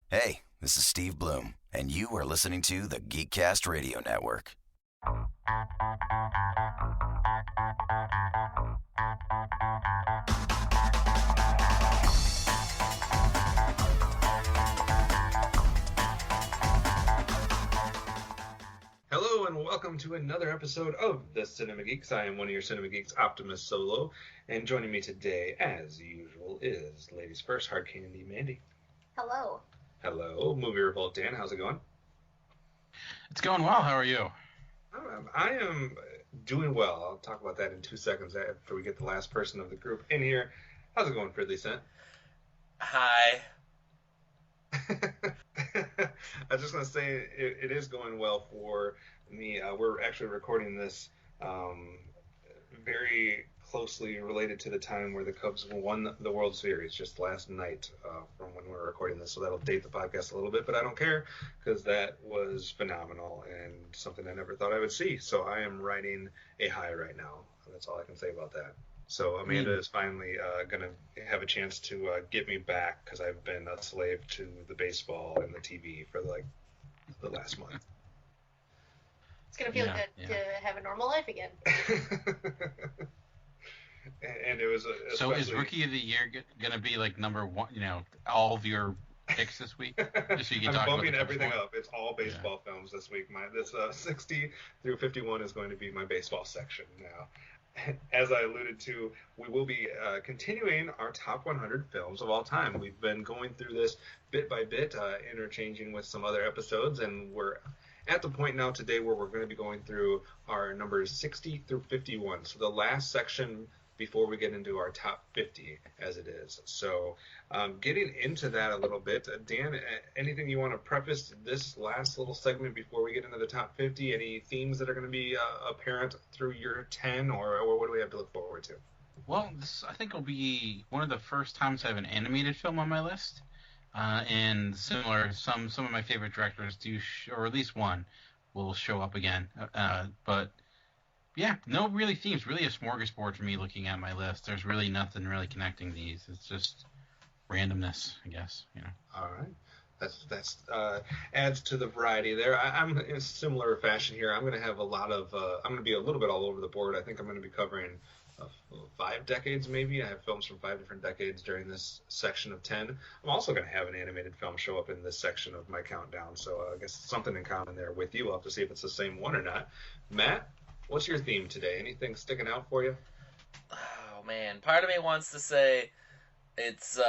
Hey, this is Steve Bloom, and you are listening to the Geekcast Radio Network. Hello and welcome to another episode of the Cinema Geeks. I am one of your Cinema Geeks, Optimus Solo, and joining me today, as usual, is Ladies First, Hard Candy Mandy. Hello. Hello, Movie Revolt Dan. How's it going? It's going well. How are you? I am doing well. I'll talk about that in 2 seconds after we get the last person of the group in here. How's it going, Fridley Cent? Hi. I was just going to say it is going well for me. We're actually recording this very closely related to the time where the Cubs won the World Series just last night from when we were recording this. So that'll date the podcast a little bit, but I don't care because that was phenomenal and something I never thought I would see. So I am riding a high right now. That's all I can say about that. So Amanda is finally going to have a chance to get me back because I've been a slave to the baseball and the TV for like the last month. It's going to feel good to have a normal life again. And it was So is Rookie of the Year going to be like number one, all of your picks this week? Just so you can I'm talk bumping about everything up. It's all baseball films this week. This 60 through 51 is going to be my baseball section now. As I alluded to, we will be continuing our top 100 films of all time. We've been going through this bit by bit, interchanging with some other episodes, and we're at the point now today where we're going to be going through our numbers 60 through 51. So the last section before we get into our top 50 as it is. So getting into that a little bit, Dan, anything you want to preface this last little segment before we get into the top 50? Any themes that are going to be apparent through your 10, or what do we have to look forward to? Well, this I think will be one of the first times I have an animated film on my list. And similar, some of my favorite directors do, or at least one, will show up again. But yeah, no really themes. Really a smorgasbord for me looking at my list. There's really nothing really connecting these. It's just randomness, I guess. All right. That's adds to the variety there. I'm in a similar fashion here. I'm going to have a lot of. I'm going to be a little bit all over the board. I think I'm going to be covering 5 decades maybe. I have films from 5 different decades during this section of 10. I'm also going to have an animated film show up in this section of my countdown. So I guess something in common there with you. We'll have to see if it's the same one or not. Matt, what's your theme today? Anything sticking out for you? Oh man, part of me wants to say it's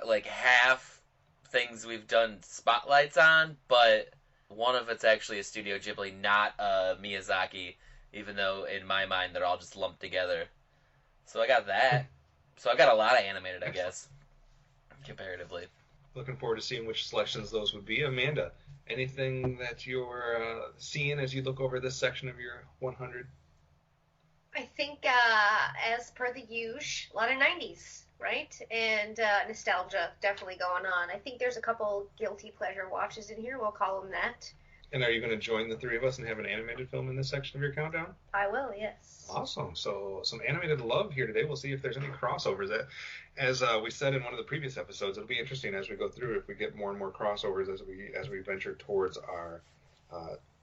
like half things we've done spotlights on, but one of it's actually a Studio Ghibli, not Miyazaki, even though in my mind they're all just lumped together. So I got that. So I've got a lot of animated, I guess, comparatively. Looking forward to seeing which selections those would be. Amanda, anything that you're seeing as you look over this section of your 100? I think, as per the usual, a lot of 90s, right? And nostalgia definitely going on. I think there's a couple guilty pleasure watches in here. We'll call them that. And are you going to join the three of us and have an animated film in this section of your countdown? I will, yes. Awesome. So some animated love here today. We'll see if there's any crossovers. As we said in one of the previous episodes, it'll be interesting as we go through if we get more and more crossovers as we venture towards our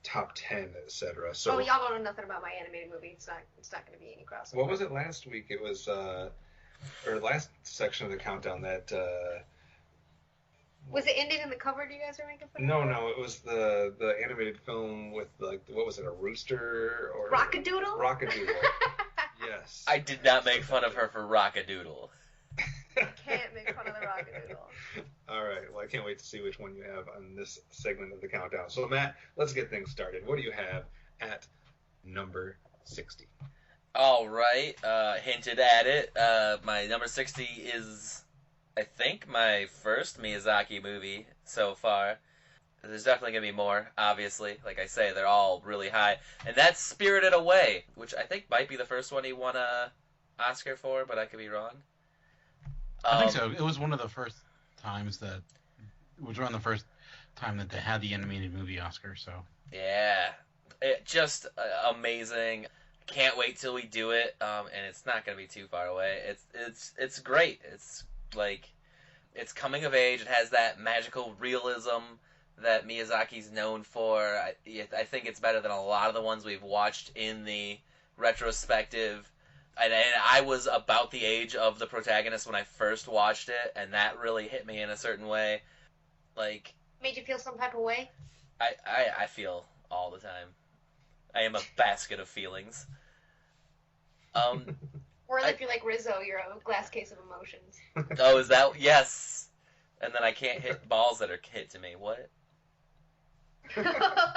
top 10, etc. So y'all don't know nothing about my animated movie. It's not going to be any crossover. What was it last week? It was or last section of the countdown that. Was it ended in the cover? Do you guys are making fun of? No, it was the animated film with what was it, a rooster or Rockadoodle? Rockadoodle. Yes. I did not make fun of her for Rockadoodle. Can't make fun of the Rockadoodle. All right. Well, I can't wait to see which one you have on this segment of the countdown. So, Matt, let's get things started. What do you have at number 60? All right. Hinted at it. My number 60 is, I think, my first Miyazaki movie so far. There's definitely going to be more, obviously. Like I say, they're all really high. And that's Spirited Away, which I think might be the first one he won a Oscar for, but I could be wrong. I think so. It was one of the first times that... It was around the first time that they had the animated movie Oscar, so... Yeah. It just amazing. Can't wait till we do it, and it's not going to be too far away. It's great. It's like it's coming of age. It has that magical realism that Miyazaki's known for. I think it's better than a lot of the ones we've watched in the retrospective. And I was about the age of the protagonist when I first watched it, and that really hit me in a certain way. Like, made you feel some type of way? I feel all the time. I am a basket of feelings. Or if you're like Rizzo, you're a glass case of emotions. Oh, is that? Yes. And then I can't hit balls that are hit to me. What?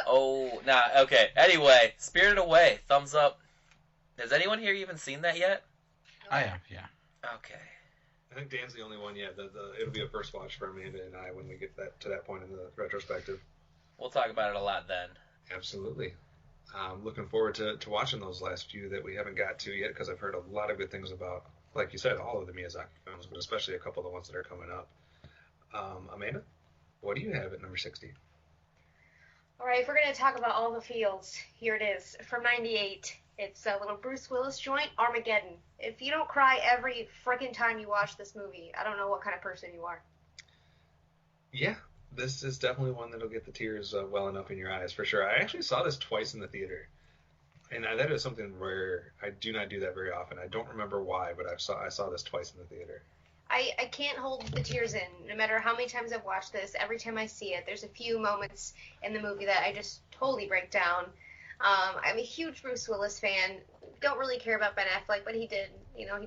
Oh, nah, okay. Anyway, Spirited Away, thumbs up. Has anyone here even seen that yet? I have, yeah. Okay. I think Dan's the only one yet. It'll be a first watch for Amanda and I when we get to that point in the retrospective. We'll talk about it a lot then. Absolutely. Looking forward to watching those last few that we haven't got to yet, because I've heard a lot of good things about, like you said, all of the Miyazaki films, but especially a couple of the ones that are coming up. Amanda, what do you have at number 60? All right, if we're going to talk about all the feels, here it is. From 98, it's a little Bruce Willis joint, Armageddon. If you don't cry every freaking time you watch this movie, I don't know what kind of person you are. Yeah, this is definitely one that'll get the tears welling up in your eyes, for sure. I actually saw this twice in the theater, and that is something rare. I do not do that very often. I don't remember why, but I saw this twice in the theater. I can't hold the tears in. No matter how many times I've watched this, every time I see it, there's a few moments in the movie that I just totally break down. I'm a huge Bruce Willis fan. Don't really care about Ben Affleck, but he did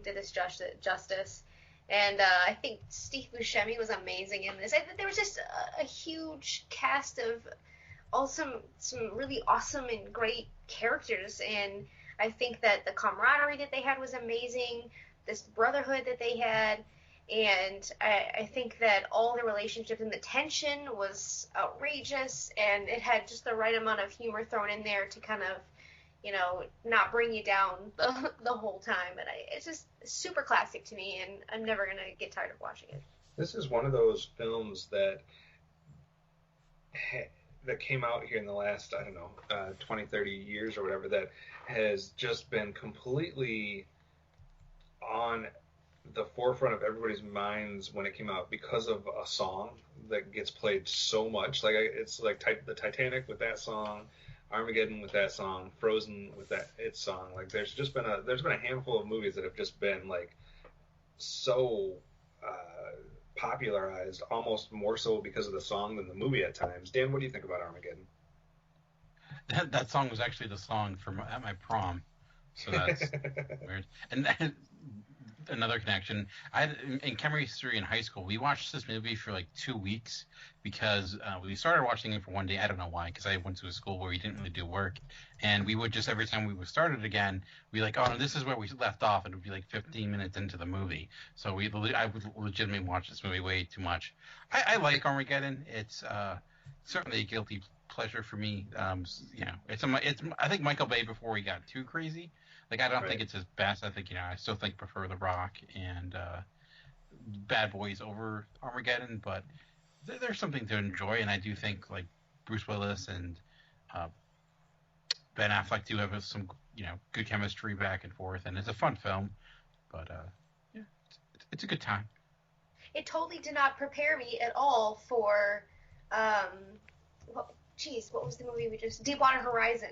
this justice. And I think Steve Buscemi was amazing in this. There was just a huge cast of some really awesome and great characters. And I think that the camaraderie that they had was amazing. This brotherhood that they had. And I think that all the relationships and the tension was outrageous, and it had just the right amount of humor thrown in there to kind of, not bring you down the whole time. And it's just super classic to me, and I'm never going to get tired of watching it. This is one of those films that came out here in the last, 20, 30 years or whatever, that has just been completely on the forefront of everybody's minds when it came out because of a song that gets played so much. Like, it's like the Titanic with that song, Armageddon with that song, Frozen with its song. Like, there's been a handful of movies that have just been like so popularized, almost more so because of the song than the movie at times. Dan, what do you think about Armageddon? That song was actually the song at my prom, so that's weird. And another connection. In chemistry in high school, we watched this movie for like 2 weeks because we started watching it for one day. I don't know why, because I went to a school where we didn't really do work, and we would just, every time we would start it again, we like, oh, this is where we left off, and it would be like 15 minutes into the movie. So I would legitimately watch this movie way too much. I like Armageddon. It's certainly a guilty pleasure for me. It's I think Michael Bay before he got too crazy. Like, I don't think it's his best. I think, I still prefer The Rock and Bad Boys over Armageddon, but there's something to enjoy, and I do think, like, Bruce Willis and Ben Affleck do have some, good chemistry back and forth, and it's a fun film, but, it's a good time. It totally did not prepare me at all for, what was the movie Deepwater Horizon.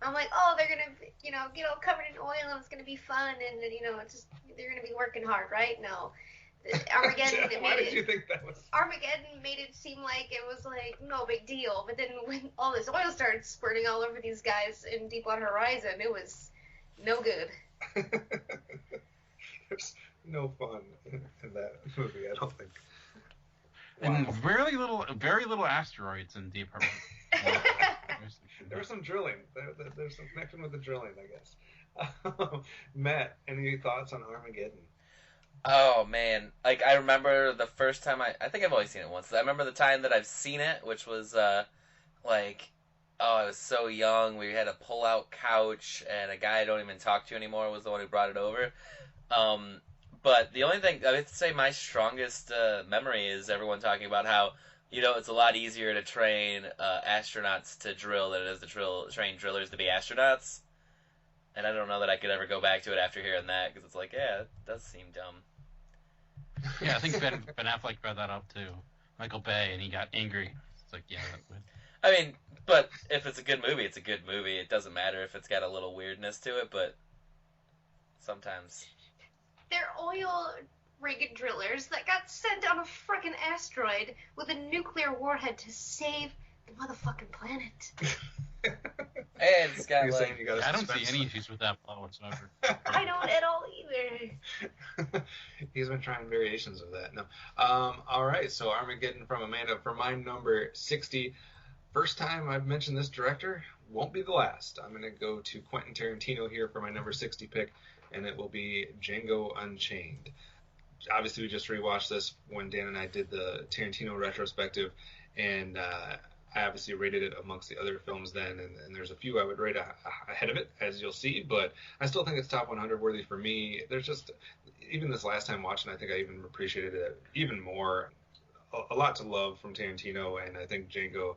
I'm like, oh, they're going to, get all covered in oil and it's going to be fun and, they're going to be working hard, right? No. Armageddon, Why did you think that was? Armageddon made it seem like it was like no big deal, but then when all this oil started spurting all over these guys in Deepwater Horizon, it was no good. There's no fun in that movie, I don't think. And very little asteroids in Deepwater. There was some drilling. There's some connection with the drilling, I guess. Matt, any thoughts on Armageddon? Oh, man. Like, I remember the first time I think I've only seen it once. I remember the time that I've seen it, which was, I was so young. We had a pull-out couch, and a guy I don't even talk to anymore was the one who brought it over. But the only thing, I would say my strongest memory is everyone talking about how, it's a lot easier to train astronauts to drill than it is to train drillers to be astronauts. And I don't know that I could ever go back to it after hearing that, because it's like, yeah, it does seem dumb. Yeah, I think Ben Affleck brought that up to Michael Bay, and he got angry. It's like, yeah, that would. I mean, but if it's a good movie, it's a good movie. It doesn't matter if it's got a little weirdness to it, but sometimes. They're oil rig drillers that got sent on a frickin' asteroid with a nuclear warhead to save the motherfucking planet. And it's got You're saying like. you gotta I don't see suspend any some- issues with that plot whatsoever. I don't at all either. He's been trying variations of that. No. All right. So Armageddon from Amanda for my number 60. First time I've mentioned this director, won't be the last. I'm going to go to Quentin Tarantino here for my number 60 pick, and it will be Django Unchained. Obviously, we just rewatched this when Dan and I did the Tarantino retrospective, and I obviously rated it amongst the other films then, and there's a few I would rate ahead of it, as you'll see, but I still think it's top 100 worthy for me. There's just, even this last time watching, I think I even appreciated it even more. A lot to love from Tarantino, and I think Django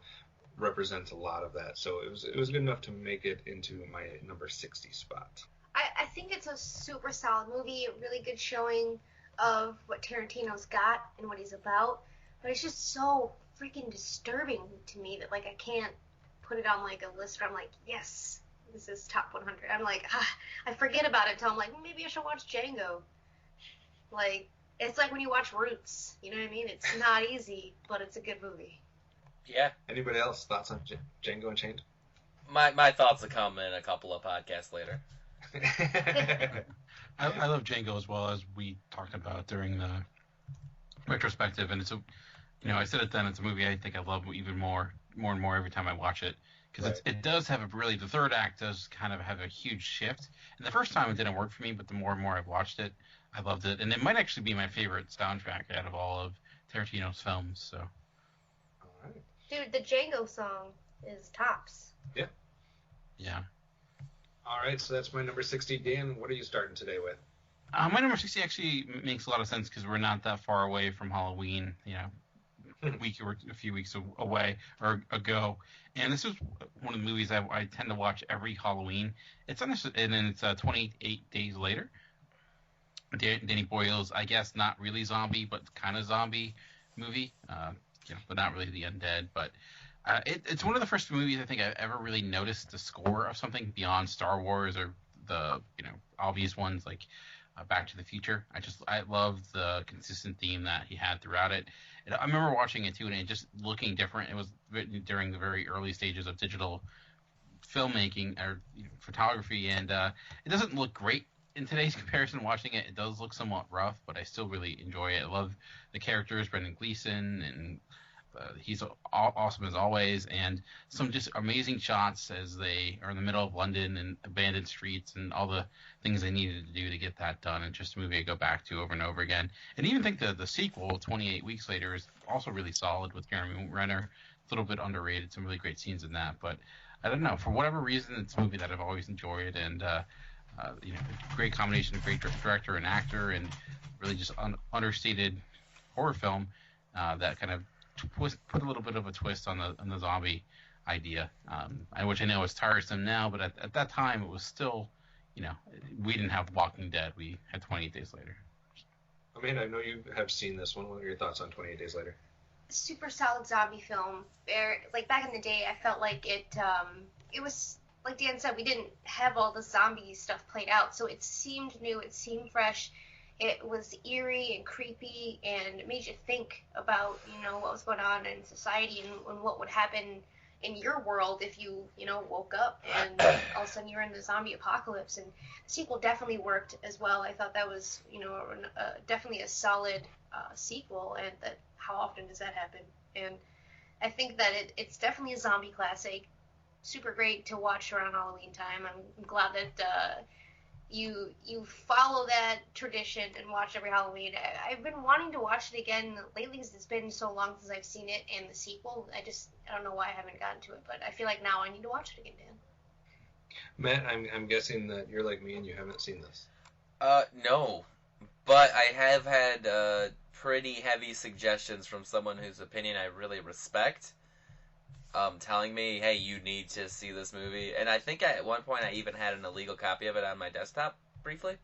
represents a lot of that. So it was good enough to make it into my number 60 spot. I think it's a super solid movie, a really good showing of what Tarantino's got and what he's about, but it's just so freaking disturbing to me that, like, I can't put it on, like, a list where I'm like, yes, this is top 100. I'm like, I forget about it until I'm like, maybe I should watch Django. Like, it's like when you watch Roots, you know what I mean? It's not easy, but it's a good movie. Yeah. Anybody else thoughts on Django Unchained? My thoughts will come in a couple of podcasts later. I love Django as well, as we talked about during the retrospective, and it's a, I said it then, it's a movie I think I love even more and more every time I watch it, because Right. it does have the third act does kind of have a huge shift, and the first time it didn't work for me, but the more and more I've watched it, I loved it, and it might actually be my favorite soundtrack out of all of Tarantino's films. So. All right. Dude, the Django song is tops. Yeah. All right, so that's my number 60. Dan, what are you starting today with? My number 60 actually makes a lot of sense because we're not that far away from Halloween, a week or a few weeks away or ago. And this is one of the movies I tend to watch every Halloween. It's and then it's 28 Days Later. Danny Boyle's, I guess, not really zombie, but kind of zombie movie. But not really the undead. But it's one of the first movies I think I've ever really noticed the score of something beyond Star Wars or the obvious ones like Back to the Future. I love the consistent theme that he had throughout it. And I remember watching it too, and it just looking different. It was written during the very early stages of digital filmmaking or photography, and it doesn't look great in today's comparison. Watching it, it does look somewhat rough, but I still really enjoy it. I love the characters, Brendan Gleeson, and he's awesome as always, and some just amazing shots as they are in the middle of London and abandoned streets and all the things they needed to do to get that done. And just a movie I go back to over and over again. And even think the sequel, 28 Weeks Later, is also really solid with Jeremy Renner. It's a little bit underrated, some really great scenes in that. But I don't know, for whatever reason, it's a movie that I've always enjoyed, and great combination of great director and actor, and really just understated horror film that kind of put a little bit of a twist on the zombie idea, which I know is tiresome now, but at that time it was still, we didn't have Walking Dead, we had 28 Days Later. Amanda, I know you have seen this one. What are your thoughts on 28 Days Later? Super solid zombie film. Like back in the day, I felt like it was, like Dan said, we didn't have all the zombie stuff played out, so it seemed new, it seemed fresh. It was eerie and creepy, and it made you think about, what was going on in society and what would happen in your world if you, woke up and all of a sudden you're in the zombie apocalypse. And the sequel definitely worked as well. I thought that was, definitely a solid sequel, and that how often does that happen? And I think that it's definitely a zombie classic. Super great to watch around Halloween time. I'm glad that you follow that tradition and watch every Halloween. I've been wanting to watch it again lately because it's been so long since I've seen it and the sequel. I don't know why I haven't gotten to it, but I feel like now I need to watch it again, Dan. Matt, I'm guessing that you're like me and you haven't seen this. No, but I have had pretty heavy suggestions from someone whose opinion I really respect, telling me, hey, you need to see this movie. And I think at one point I even had an illegal copy of it on my desktop, briefly.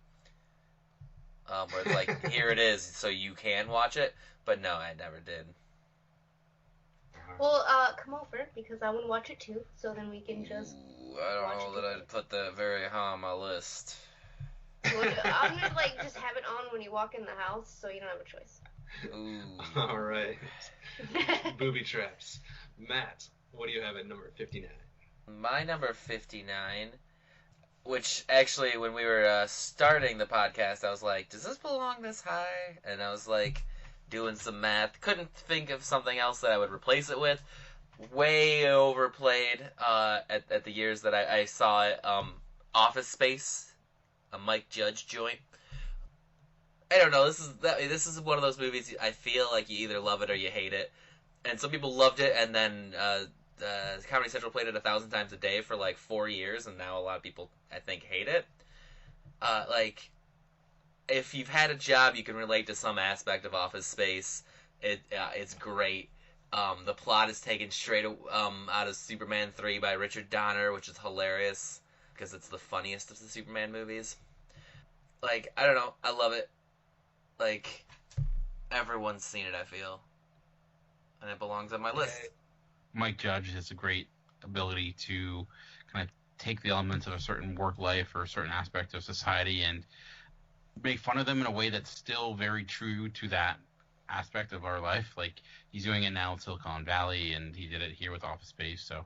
where it's like, here it is, so you can watch it. But no, I never did. Well, come over because I want to watch it too. So then we can just. Ooh, I don't know that I'd put that very high on my list. I'm gonna like just have it on when you walk in the house, so you don't have a choice. Ooh. All right. Booby traps. Matt, what do you have at number 59? My number 59, which actually when we were starting the podcast, I was like, does this belong this high? And I was like, doing some math. Couldn't think of something else that I would replace it with. Way overplayed at the years that I saw it. Office Space, a Mike Judge joint. I don't know. This is one of those movies I feel like you either love it or you hate it. And some people loved it, and then Comedy Central played it 1,000 times a day for like 4 years, and now a lot of people I think hate it. Like, if you've had a job, you can relate to some aspect of Office Space. It's great. The plot is taken straight out of Superman 3 by Richard Donner, which is hilarious because it's the funniest of the Superman movies. Like, I don't know, I love it. Like, everyone's seen it, I feel. And it belongs on my list. Mike Judge has a great ability to kind of take the elements of a certain work life or a certain aspect of society and make fun of them in a way that's still very true to that aspect of our life. Like, he's doing it now in Silicon Valley, and he did it here with Office Space. So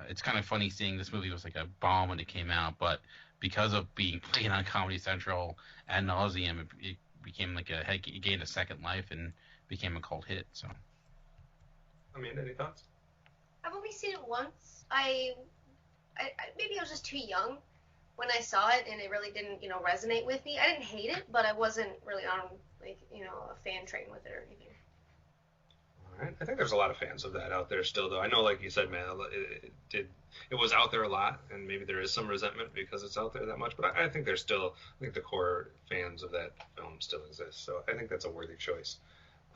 it's kind of funny seeing this movie was like a bomb when it came out, but because of being played on Comedy Central ad nauseum, it became like it gained a second life and became a cult hit. So, Amanda, any thoughts? I've only seen it once. I maybe I was just too young when I saw it, and it really didn't, resonate with me. I didn't hate it, but I wasn't really on a fan train with it or anything. All right. I think there's a lot of fans of that out there still, though. I know, like you said, man, it was out there a lot, and maybe there is some resentment because it's out there that much. But I think there's still, the core fans of that film still exist. So I think that's a worthy choice.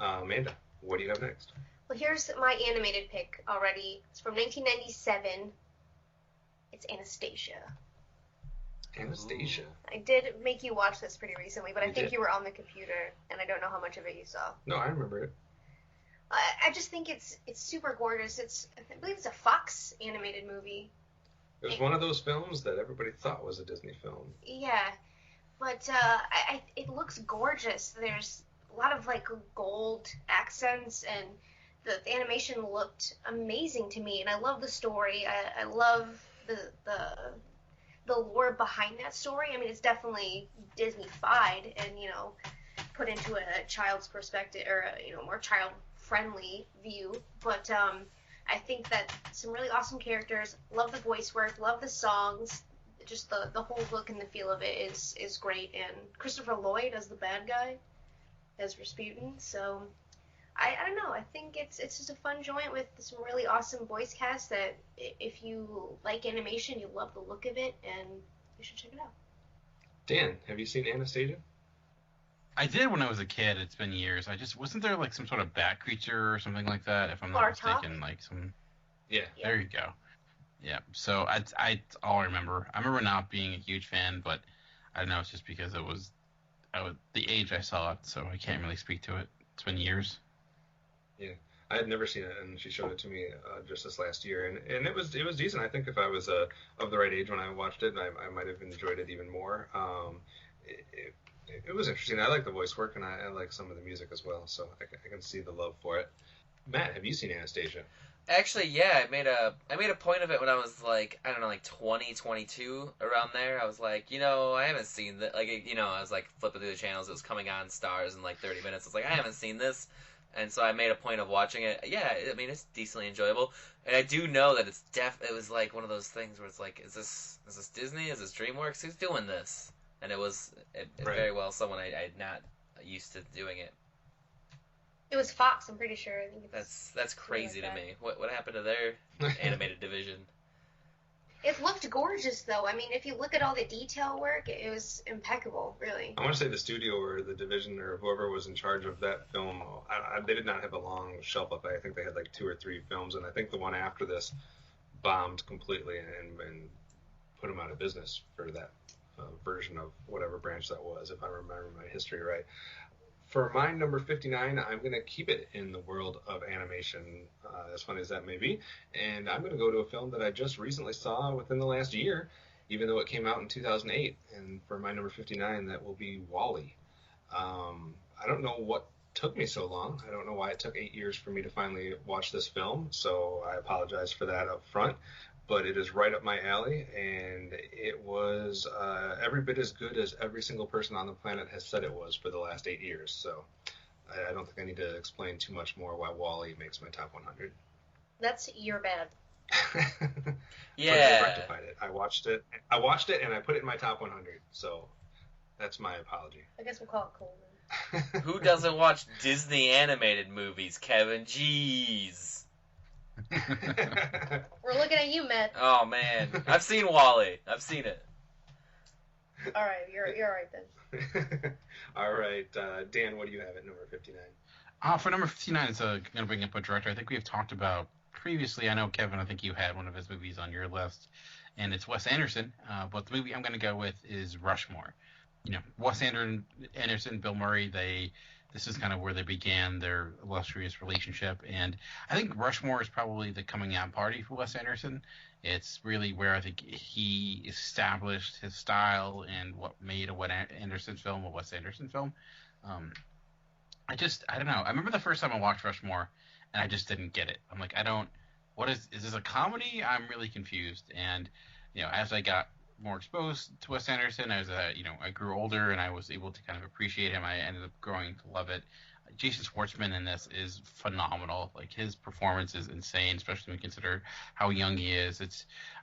Amanda, what do you have next? Well, here's my animated pick already. It's from 1997. It's Anastasia. Anastasia. I did make you watch this pretty recently, but I think did. you were on the computer, and I don't know how much of it you saw. No, I remember it. I just think it's super gorgeous. I believe it's a Fox animated movie. It was one of those films that everybody thought was a Disney film. Yeah, but it looks gorgeous. There's a lot of like gold accents, and the animation looked amazing to me, and I love the story. I love the lore behind that story. I mean, it's definitely Disney-fied and put into a child's perspective or a more child-friendly view. But I think that some really awesome characters. Love the voice work. Love the songs. Just the whole look and the feel of it is great. And Christopher Lloyd as the bad guy, as Rasputin. So I don't know. I think it's just a fun joint with some really awesome voice cast that if you like animation, you love the look of it, and you should check it out. Dan, have you seen Anastasia? I did when I was a kid. It's been years. Wasn't there like some sort of bat creature or something like that? If I'm not mistaken, like some. Yeah. There you go. Yeah. So I all I remember. I remember not being a huge fan, but I don't know. It's just because it was the age I saw it, so I can't really speak to it. It's been years. Yeah, I had never seen it, and she showed it to me just this last year, and it was decent. I think if I was of the right age when I watched it, I might have enjoyed it even more. It was interesting. I like the voice work, and I like some of the music as well, so I can see the love for it. Matt, have you seen Anastasia? Actually, yeah, I made a point of it when I was like, I don't know, like 20, 22, around there. I was like, I haven't seen that. Like, I was like flipping through the channels. It was coming on Stars in like 30 minutes. I was like, I haven't seen this. And so I made a point of watching it. Yeah, I mean, it's decently enjoyable. And I do know that it was like one of those things where it's like, is this Disney? Is this DreamWorks? Who's doing this? And it was Right. very well someone I'm not used to doing it. It was Fox, I'm pretty sure. I think That's crazy like to that. me. What happened to their animated division? It looked gorgeous, though. I mean, if you look at all the detail work, it was impeccable, really. I want to say the studio or the division or whoever was in charge of that film, they did not have a long shelf life. I think they had like 2 or 3 films, and I think the one after this bombed completely and put them out of business for that version of whatever branch that was, if I remember my history right. For my number 59, I'm going to keep it in the world of animation, as funny as that may be, and I'm going to go to a film that I just recently saw within the last year, even though it came out in 2008. And for my number 59, that will be WALL-E. I don't know what took me so long. I don't know why it took 8 years for me to finally watch this film, so I apologize for that up front. But it is right up my alley, and it was every bit as good as every single person on the planet has said it was for the last 8 years. So I don't think I need to explain too much more why WALL-E makes my top 100. That's your bad. Yeah. But I rectified it. I watched it, and I put it in my top 100. So that's my apology. I guess we'll call it cool then. Who doesn't watch Disney animated movies, Kevin? Jeez. We're looking at you, Matt. Oh, man. I've seen WALL-E. I've seen it. All right, you're all right then. All right, Dan, what do you have at number 59? For number 59, it's going to bring up a director I think we have talked about previously. I know, Kevin, I think you had one of his movies on your list, and it's Wes Anderson. But the movie I'm going to go with is Rushmore. You know, Wes Anderson, Bill Murray, this is kind of where they began their illustrious relationship. And I think Rushmore is probably the coming out party for Wes Anderson. It's really where I think he established his style and what made a Wes Anderson film a Wes Anderson film. I don't know. I remember the first time I watched Rushmore, and I just didn't get it. I'm like, is this a comedy? I'm really confused. And, you know, as I got more exposed to Wes Anderson, as I grew older and I was able to kind of appreciate him, I ended up growing to love it. Jason Schwartzman in this is phenomenal. Like, his performance is insane, especially when you consider how young he is.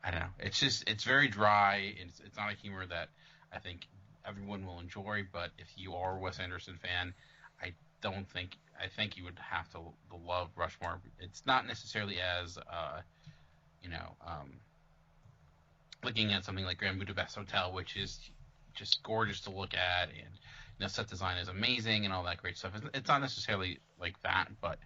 I don't know. It's very dry. It's not a humor that I think everyone will enjoy, but if you are a Wes Anderson fan, I think you would have to love Rushmore. It's not necessarily as, looking at something like Grand Budapest Hotel, which is just gorgeous to look at, and set design is amazing and all that great stuff. It's not necessarily like that, but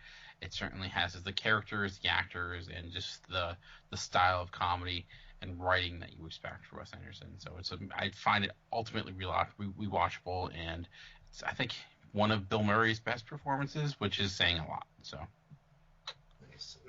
it certainly has the characters, the actors, and just the style of comedy and writing that you expect for Wes Anderson. So I find it ultimately rewatchable, and it's, I think, one of Bill Murray's best performances, which is saying a lot. So.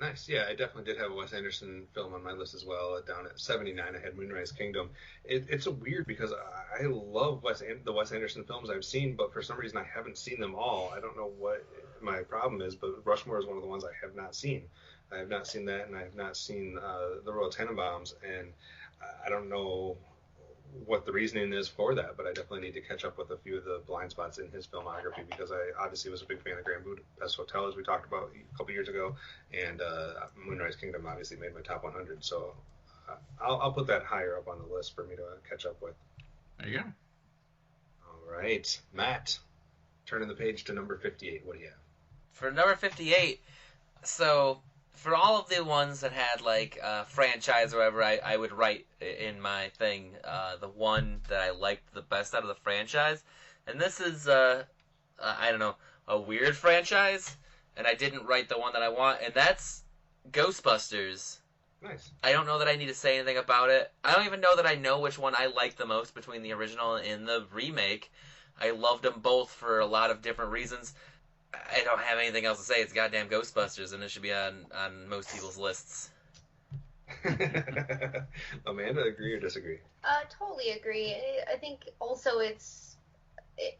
Nice. Yeah, I definitely did have a Wes Anderson film on my list as well. Down at 79, I had Moonrise Kingdom. It's a weird because I love the Wes Anderson films I've seen, but for some reason I haven't seen them all. I don't know what my problem is, but Rushmore is one of the ones I have not seen. I have not seen that, and I have not seen The Royal Tenenbaums, and I don't know what the reasoning is for that, but I definitely need to catch up with a few of the blind spots in his filmography, because I obviously was a big fan of Grand Budapest Hotel, as we talked about a couple years ago, and Moonrise Kingdom obviously made my top 100, so I'll put that higher up on the list for me to catch up with. There you go. All right, Matt, turning the page to number 58. What do you have? For number 58, so for all of the ones that had like franchise or whatever, I would write in my thing the one that I liked the best out of the franchise, and this is I don't know, a weird franchise, and I didn't write the one that I want, and that's Ghostbusters. Nice. I don't know that I need to say anything about it. I don't even know that I know which one I like the most between the original and the remake. I loved them both for a lot of different reasons. I don't have anything else to say. It's goddamn Ghostbusters, and it should be on most people's lists. Amanda, agree or disagree? Totally agree. I think also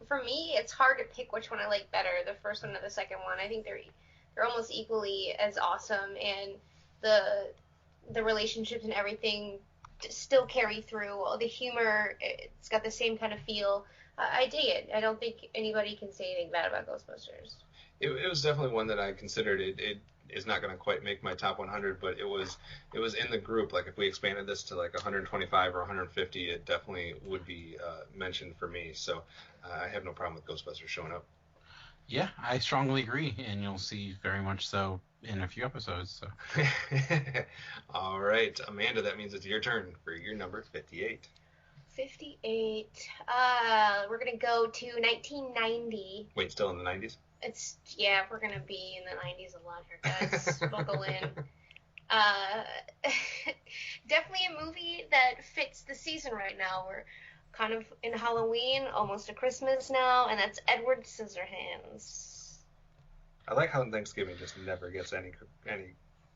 for me, it's hard to pick which one I like better, the first one or the second one. I think they're almost equally as awesome, and the relationships and everything still carry through. The humor, it's got the same kind of feel. I dig it. I don't think anybody can say anything bad about Ghostbusters. It was definitely one that I considered. It is not going to quite make my top 100, but it was in the group. Like, if we expanded this to like 125 or 150, it definitely would be mentioned for me. So I have no problem with Ghostbusters showing up. Yeah, I strongly agree, and you'll see very much so in a few episodes. So. All right, Amanda, that means it's your turn for your number 58. 58. We're gonna go to 1990. Wait, still in the 90s? We're gonna be in the 90s a lot here, guys. Buckle in. Definitely a movie that fits the season right now. kind of in Halloween, almost to Christmas now, and that's Edward Scissorhands. I like how Thanksgiving just never gets any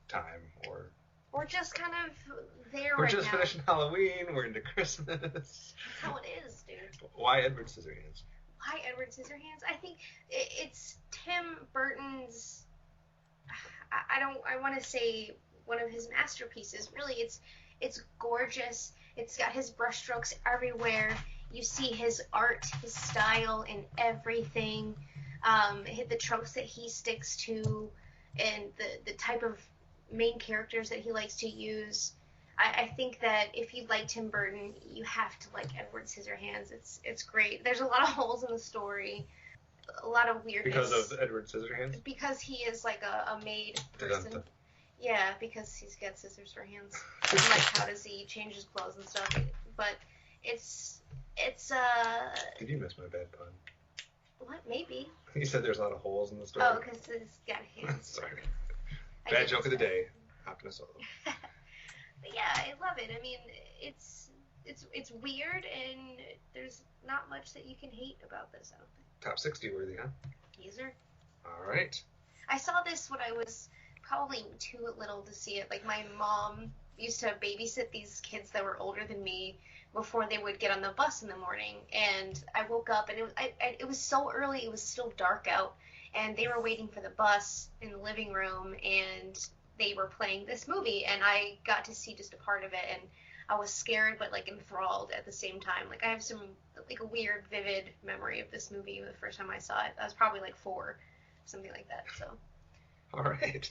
time, or We're just kind of there we're right just now. finishing Halloween, we're into Christmas. That's how it is, dude. Why Edward Scissorhands? Why Edward Scissorhands? I think it's Tim Burton's. I want to say one of his masterpieces. Really, it's gorgeous. It's got his brushstrokes everywhere. You see his art, his style, in everything. The tropes that he sticks to, and the type of main characters that he likes to use. I think that if you like Tim Burton, you have to like Edward Scissorhands. It's great. There's a lot of holes in the story, a lot of weirdness. Because of Edward Scissorhands? Because he is like a made person. Dun-dun-dun. Yeah, because he's got scissors for hands. And like, how does he change his clothes and stuff? But it's Did you miss my bad pun? what, maybe? You said there's a lot of holes in the story. Oh, because he's got hands. Sorry. I Bad did joke of miss the that. day. Hopping a solo. But yeah, I love it. I mean, it's weird, and there's not much that you can hate about this, I don't think. Top 60 worthy, huh? Teaser. All right. I saw this when I was probably too little to see it. Like, my mom used to babysit these kids that were older than me before they would get on the bus in the morning, and I woke up, and it was so early, it was still dark out, and they were waiting for the bus in the living room, and they were playing this movie, and I got to see just a part of it, and I was scared but like enthralled at the same time. Like, I have some like a weird, vivid memory of this movie the first time I saw it. I was probably like 4, something like that. So. All right.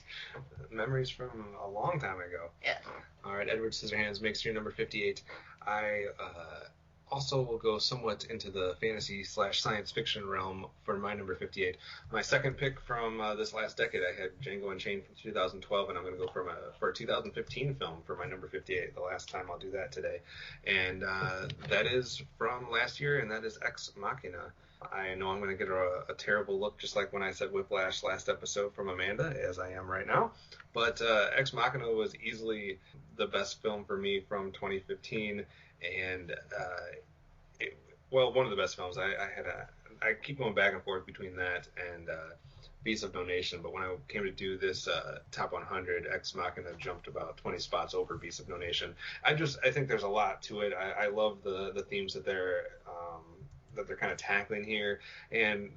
Memories from a long time ago. Yeah. All right, Edward Scissorhands makes your number 58. I also will go somewhat into the fantasy/science fiction realm for my number 58. My second pick from this last decade, I had Django Unchained from 2012, and I'm going to go for a 2015 film for my number 58. The last time I'll do that today. And that is from last year, and that is Ex Machina. I know I'm going to get a terrible look, just like when I said Whiplash last episode, from Amanda, as I am right now. But Ex Machina was easily the best film for me from 2015, and one of the best films. I keep going back and forth between that and Beasts of No Nation, but when I came to do this top 100, Ex Machina jumped about 20 spots over Beasts of No Nation. I think there's a lot to it. I love the themes that they're kind of tackling here, and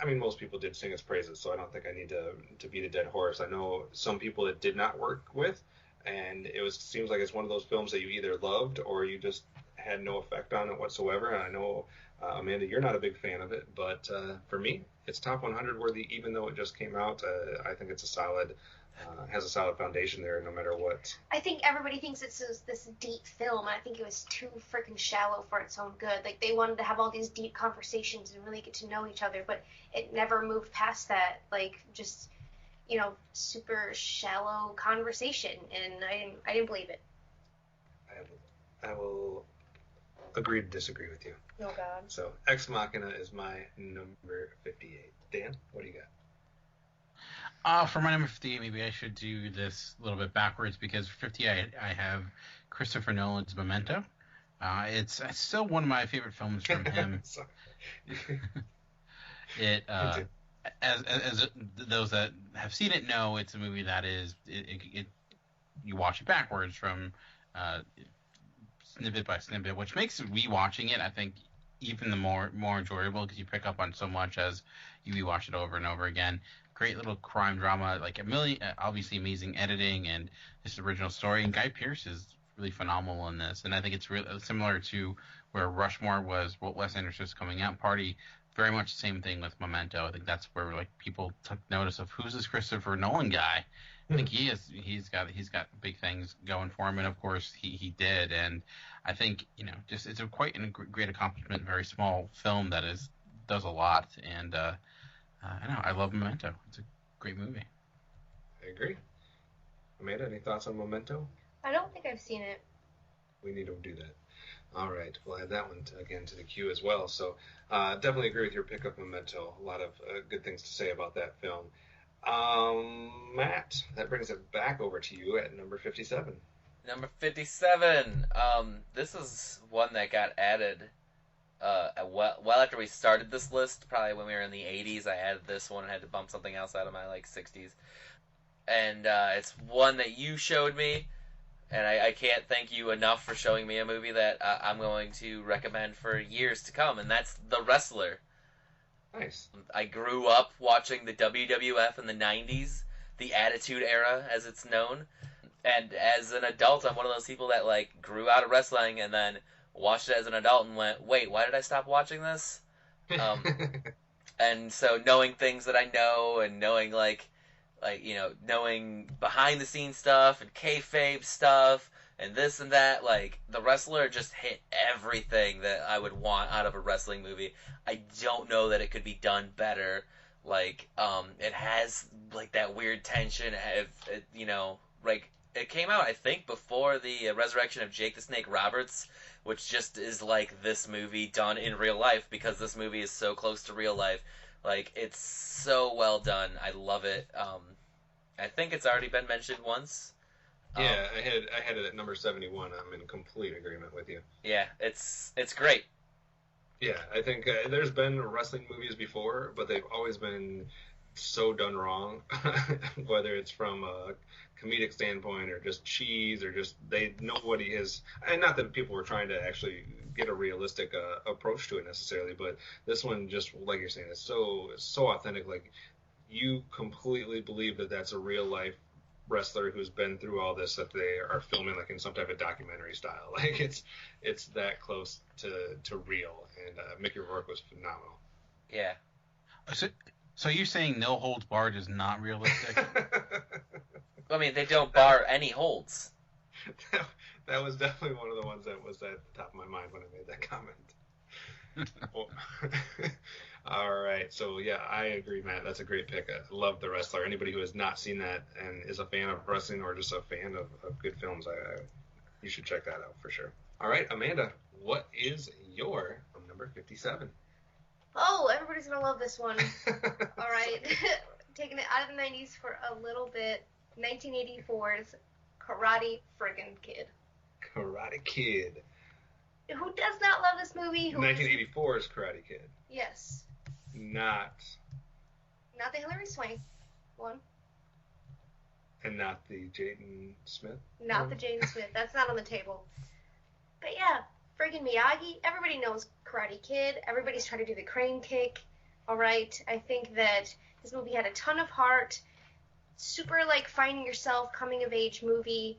I mean, most people did sing its praises, so I don't think I need to beat a dead horse. I know some people it did not work with, and seems like it's one of those films that you either loved or you just had no effect on it whatsoever. And I know, Amanda, you're not a big fan of it, but for me, it's top 100 worthy, even though it just came out. I think it's has a solid foundation there, no matter what. I think everybody thinks it's this deep film. I think it was too freaking shallow for its own good. Like, they wanted to have all these deep conversations and really get to know each other, but it never moved past that. Like, just, super shallow conversation, and I didn't believe it. I will agree to disagree with you. Oh God. So Ex Machina is my number 58. Dan, what do you got? For my number 58, maybe I should do this a little bit backwards, because for 50 I have Christopher Nolan's Memento. It's still one of my favorite films from him. Sorry. As those that have seen it know, it's a movie that is you watch it backwards from snippet by snippet, which makes rewatching it, I think, even the more enjoyable, because you pick up on so much as you rewatch it over and over again. Great little crime drama, like obviously amazing editing and this original story. And Guy Pearce is really phenomenal in this. And I think it's really similar to where Rushmore was Wes Anderson's coming out party. Very much the same thing with Memento. I think that's where people took notice of who's this Christopher Nolan guy. I think he's got big things going for him, and of course he did. And I think just it's quite a great accomplishment. Very small film that does a lot, and I know I love Memento. It's a great movie. I agree. Amanda, any thoughts on Memento? I don't think I've seen it. We need to do that. All right, we'll add that one to the queue as well. So definitely agree with your pick of Memento. A lot of good things to say about that film. Matt, that brings it back over to you at number 57. Number 57. This is one that got added well after we started this list, probably when we were in the 80s. I added this one and had to bump something else out of my 60s. And it's one that you showed me, and I can't thank you enough for showing me a movie that I'm going to recommend for years to come, and that's The Wrestler. Nice. I grew up watching the WWF in the 90s, the Attitude Era as it's known, and as an adult I'm one of those people that grew out of wrestling and then watched it as an adult and went, wait, why did I stop watching this? And so knowing things that I know and knowing knowing behind the scenes stuff and kayfabe stuff and this and that, The Wrestler just hit everything that I would want out of a wrestling movie. I don't know that it could be done better. It has that weird tension. It came out, I think, before the resurrection of Jake the Snake Roberts, which just is this movie done in real life because this movie is so close to real life. It's so well done. I love it. I think it's already been mentioned once. Yeah, I had it at number 71. I'm in complete agreement with you. Yeah, it's great. Yeah, I think there's been wrestling movies before, but they've always been so done wrong, whether it's from a comedic standpoint or just cheese or just nobody is, and not that people were trying to actually get a realistic approach to it necessarily, but this one just, like you're saying, is so authentic. You completely believe that that's a real life wrestler who's been through all this, that they are filming in some type of documentary style. It's that close to real, and Mickey Rourke was phenomenal. Yeah. So you're saying No Holds Barred is not realistic? I mean, they don't bar any holds. That was definitely one of the ones that was at the top of my mind when I made that comment. Well, all right, so yeah, I agree, Matt. That's a great pick. I love The Wrestler. Anybody who has not seen that and is a fan of wrestling or just a fan of good films, you should check that out for sure. All right, Amanda, what is your number 57? Oh, everybody's gonna love this one. All right, taking it out of the 90s for a little bit. 1984's Karate Friggin' Kid. Karate Kid. Who does not love this movie? 1984's Karate Kid. Yes. Not the Hilary Swank one. And not the Jaden Smith? Not the Jaden Smith. That's not on the table. But yeah, friggin' Miyagi. Everybody knows Karate Kid. Everybody's trying to do the crane kick. All right. I think that this movie had a ton of heart. Super finding yourself, coming of age movie.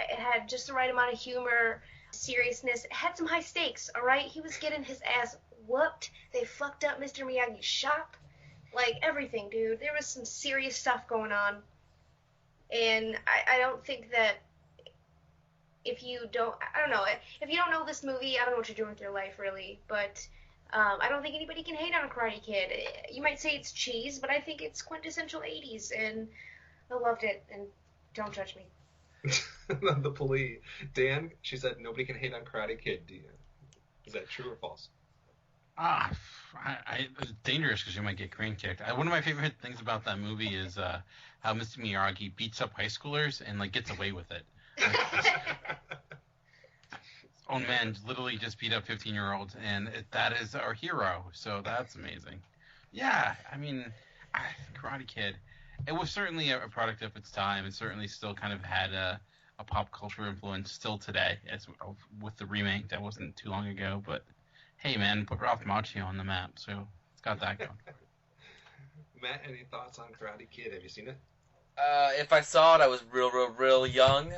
It had just the right amount of humor, seriousness. It had some high stakes. All right. He was getting his ass whooped. They fucked up Mr. Miyagi's shop. Everything, dude. There was some serious stuff going on. And I don't think that if you don't know this movie, I don't know what you're doing with your life, really. But I don't think anybody can hate on Karate Kid. You might say it's cheese, but I think it's quintessential 80s, and I loved it, and don't judge me. The plea. Dan, she said nobody can hate on Karate Kid. Is that true or false? It's dangerous because you might get crane kicked. One of my favorite things about that movie is how Mr. Miyagi beats up high schoolers and gets away with it. Oh man, literally just beat up 15-year-olds, and that is our hero. So that's amazing. Yeah, I mean, Karate Kid. It was certainly a product of its time. It certainly still kind of had a pop culture influence still today, as with the remake that wasn't too long ago, but. Hey man, put Ralph Macchio on the map, so it's got that going. Matt, any thoughts on Karate Kid? Have you seen it? If I saw it, I was real young.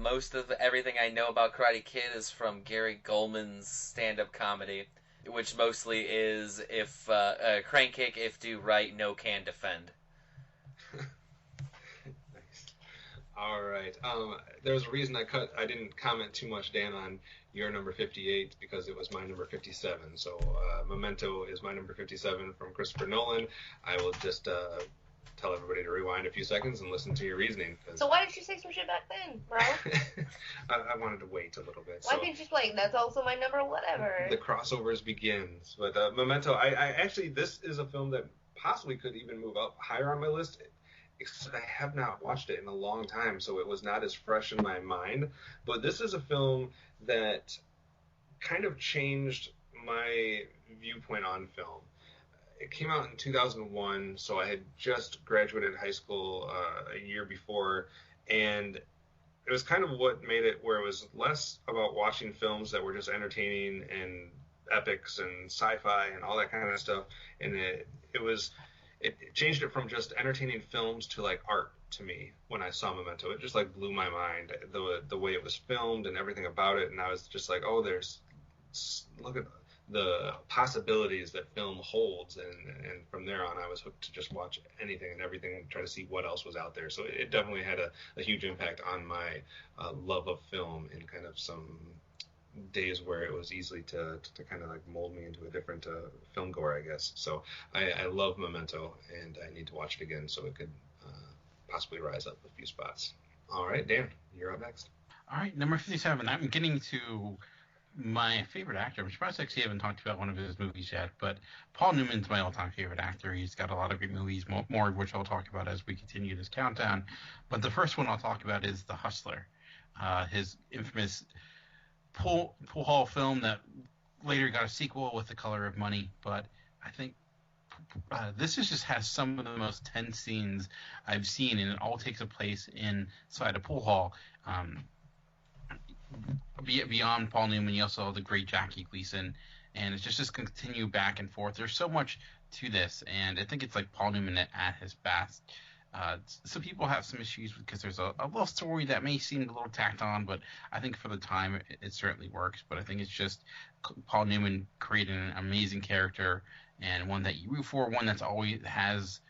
Most of everything I know about Karate Kid is from Gary Goldman's stand-up comedy, which mostly is if a crane kick, if do right, no can defend. Nice. All right. There was a reason I didn't comment too much, Dan, on your number 58 because it was my number 57. So Memento is my number 57 from Christopher Nolan. I will just tell everybody to rewind a few seconds and listen to your reasoning. So why didn't you say some shit back then, bro? I wanted to wait a little bit. Why didn't you just that's also my number, whatever? The crossovers begins. But Memento, I actually, this is a film that possibly could even move up higher on my list. Except I have not watched it in a long time, so it was not as fresh in my mind. But this is a film that kind of changed my viewpoint on film. It came out in 2001, so I had just graduated high school a year before, and it was kind of what made it where it was less about watching films that were just entertaining and epics and sci-fi and all that kind of stuff, and it changed it from just entertaining films to like art to me when I saw Memento. It just like blew my mind, the way it was filmed and everything about it, and I was just like, oh, look at the possibilities that film holds, and from there on I was hooked to just watch anything and everything and try to see what else was out there. So it definitely had a huge impact on my love of film in kind of some days where it was easy to kind of like mold me into a different film goer, I guess. So I love Memento, and I need to watch it again so it could possibly rise up a few spots. All right, Dan, you're up next. All right, number 57. I'm getting to my favorite actor. I'm surprised I actually haven't talked about one of his movies yet, but Paul Newman's my all-time favorite actor. He's got a lot of great movies, more of which I'll talk about as we continue this countdown. But the first one I'll talk about is The Hustler, his infamous pool hall film that later got a sequel with The Color of Money. But I think this just has some of the most tense scenes I've seen, and it all takes place inside a pool hall. Beyond Paul Newman, you also have the great Jackie Gleason, and it's just continue back and forth. There's so much to this, and I think it's like Paul Newman at his best. Some people have some issues because there's a little story that may seem a little tacked on, but I think for the time it certainly works. But I think it's just Paul Newman created an amazing character, and one that you root for, one that's always has.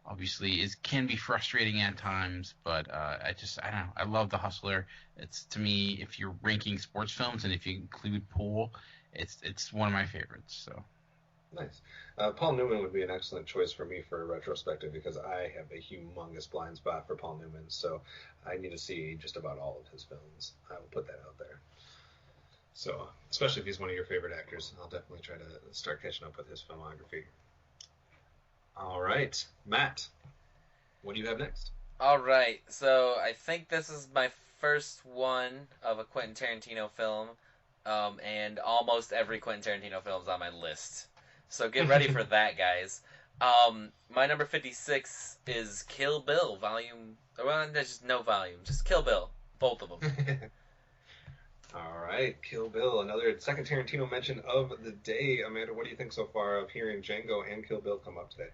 Obviously, can be frustrating at times, but I don't know. I love The Hustler. It's, to me, if you're ranking sports films and if you include pool, it's one of my favorites. So nice. Paul Newman would be an excellent choice for me for a retrospective because I have a humongous blind spot for Paul Newman, so I need to see just about all of his films. I will put that out there. So, especially if he's one of your favorite actors, I'll definitely try to start catching up with his filmography. All right, Matt, what do you have next? All right, so I think this is my first one of a Quentin Tarantino film, and almost every Quentin Tarantino film is on my list. So get ready for that, guys. My number 56 is Kill Bill, there's just no volume, just Kill Bill, both of them. All right, Kill Bill, another second Tarantino mention of the day. Amanda, what do you think so far of hearing Django and Kill Bill come up today?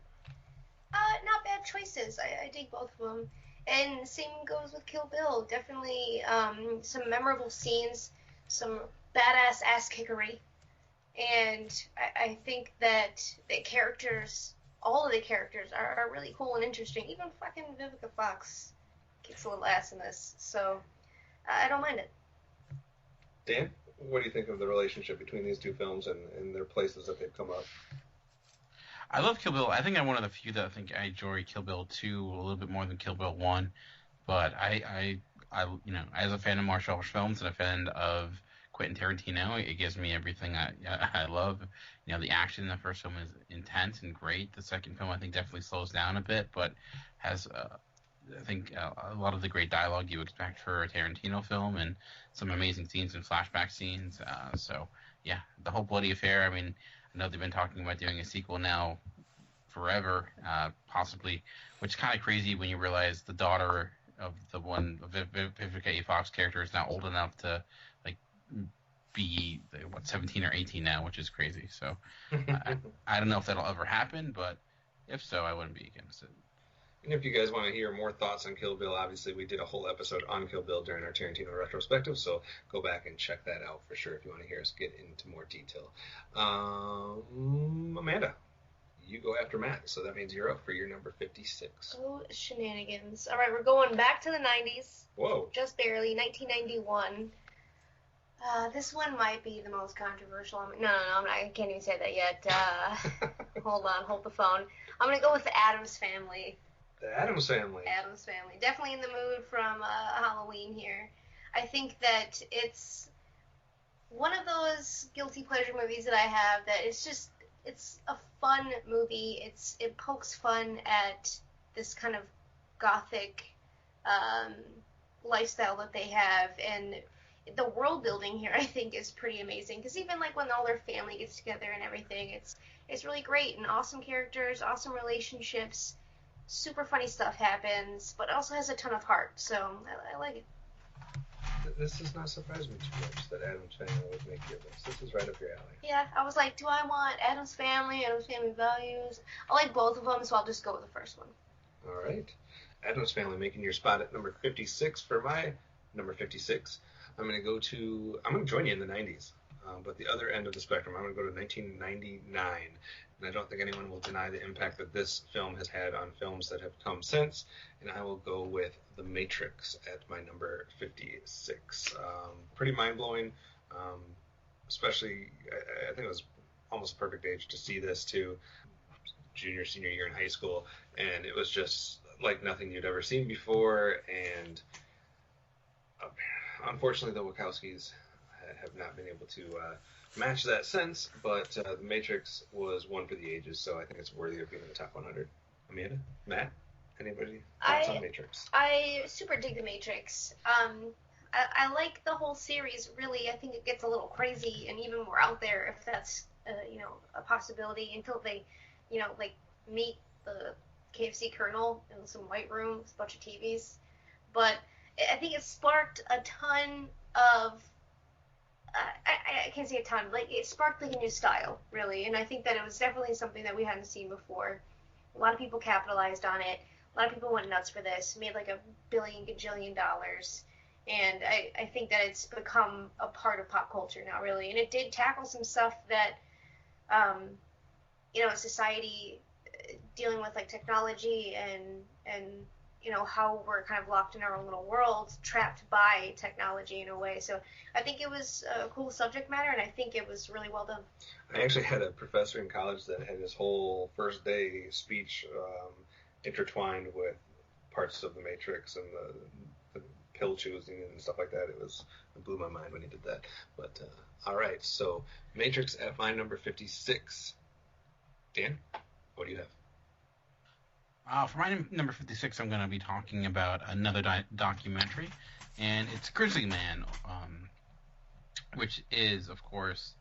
Not bad choices. I dig both of them. And same goes with Kill Bill. Definitely some memorable scenes, some badass ass kickery. And I think that the characters, all of the characters, are really cool and interesting. Even fucking Vivica Fox kicks a little ass in this. So I don't mind it. Dan, what do you think of the relationship between these two films and their places that they've come up? I love Kill Bill. I think I'm one of the few that I think I enjoy Kill Bill 2 a little bit more than Kill Bill 1. But I as a fan of martial arts films and a fan of Quentin Tarantino, it gives me everything I love. The action in the first film is intense and great. The second film, I think, definitely slows down a bit, but has I think a lot of the great dialogue you expect for a Tarantino film, and some amazing scenes and flashback scenes. So yeah, the whole bloody affair. I mean, I know they've been talking about doing a sequel now forever, possibly, which is kind of crazy when you realize the daughter of the one Vivica A. Fox character is now old enough to be 17 or 18 now, which is crazy. So I don't know if that'll ever happen, but if so, I wouldn't be against it. And if you guys want to hear more thoughts on Kill Bill, obviously we did a whole episode on Kill Bill during our Tarantino retrospective, so go back and check that out for sure if you want to hear us get into more detail. Amanda, you go after Matt, so that means you're up for your number 56. Oh, shenanigans. All right, we're going back to the 90s. Whoa. Just barely, 1991. This one might be the most controversial. I can't even say that yet. Hold on, hold the phone. I'm going to go with the Addams Family. The Addams Family. Addams Family. Definitely in the mood from Halloween here. I think that it's one of those guilty pleasure movies that I have that it's a fun movie. It pokes fun at this kind of gothic lifestyle that they have, and the world building here, I think, is pretty amazing. Because even like when all their family gets together and everything, it's really great and awesome characters, awesome relationships, super funny stuff happens, but it also has a ton of heart. So I like it. This does not surprise me too much that Adam's Family would make your list. This is right up your alley. Yeah, I was like, do I want Adam's Family Values? I like both of them, so I'll just go with the first one. All right. Adam's Family making your spot at number 56 for my number 56. I'm going to join you in the 90s, but the other end of the spectrum. I'm going to go to 1999, and I don't think anyone will deny the impact that this film has had on films that have come since, and I will go with The Matrix at my number 56. Pretty mind-blowing, especially, I think it was almost a perfect age to see this too, junior, senior year in high school, and it was just like nothing you'd ever seen before, and unfortunately the Wachowskis have not been able to match that since, but The Matrix was one for the ages, so I think it's worthy of being in the top 100. Amanda? Matt? Anybody thoughts on Matrix? I super dig The Matrix. I like the whole series, really. I think it gets a little crazy and even more out there if that's, a possibility until they, like meet the KFC Colonel in some white room with a bunch of TVs. But I think it sparked a ton of, I can't say a ton, like it sparked like a new style, really. And I think that it was definitely something that we hadn't seen before. A lot of people capitalized on it. A lot of people went nuts for this, made like $1 gajillion. And I think that it's become a part of pop culture now, really. And it did tackle some stuff that, society dealing with like technology and how we're kind of locked in our own little world, trapped by technology in a way. So I think it was a cool subject matter, and I think it was really well done. I actually had a professor in college that had his whole first day speech intertwined with parts of The Matrix and the pill choosing and stuff like that. It blew my mind when he did that. But all right, so Matrix at my number 56. Dan, what do you have? For my number 56, I'm going to be talking about another documentary, and it's Grizzly Man, which is, of course,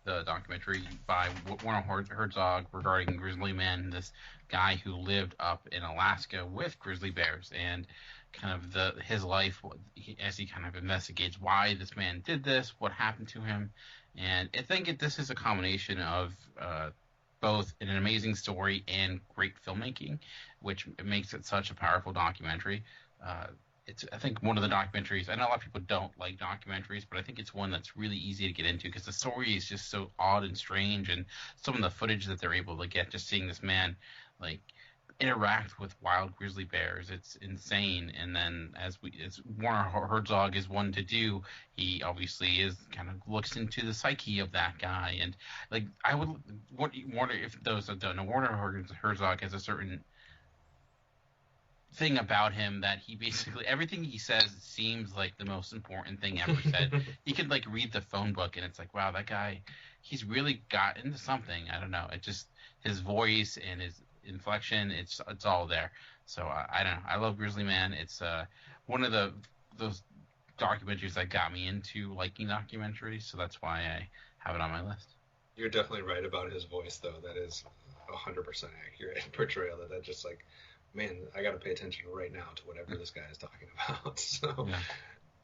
the documentary by Werner Herzog regarding Grizzly Man, this guy who lived up in Alaska with grizzly bears, and kind of his life as he kind of investigates why this man did this, what happened to him, and I think this is a combination of both an amazing story and great filmmaking, which makes it such a powerful documentary. It's, I think, one of the documentaries. I know a lot of people don't like documentaries, but I think it's one that's really easy to get into because the story is just so odd and strange, and some of the footage that they're able to get, just seeing this man like interact with wild grizzly bears, it's insane. And then as Werner Herzog is one to do, he obviously is kind of looks into the psyche of that guy, and like I would wonder if those that don't know, Werner Herzog has a certain thing about him that he basically everything he says seems like the most important thing ever said. He could like read the phone book and it's like, wow, that guy, he's really got into something. I don't know, it just his voice and his inflection, it's all there. So I don't know, I love Grizzly Man. It's one of those documentaries that got me into liking documentaries, so that's why I have it on my list. You're definitely right about his voice, though. That is 100% accurate portrayal. That just like, man, I got to pay attention right now to whatever this guy is talking about. So, yeah.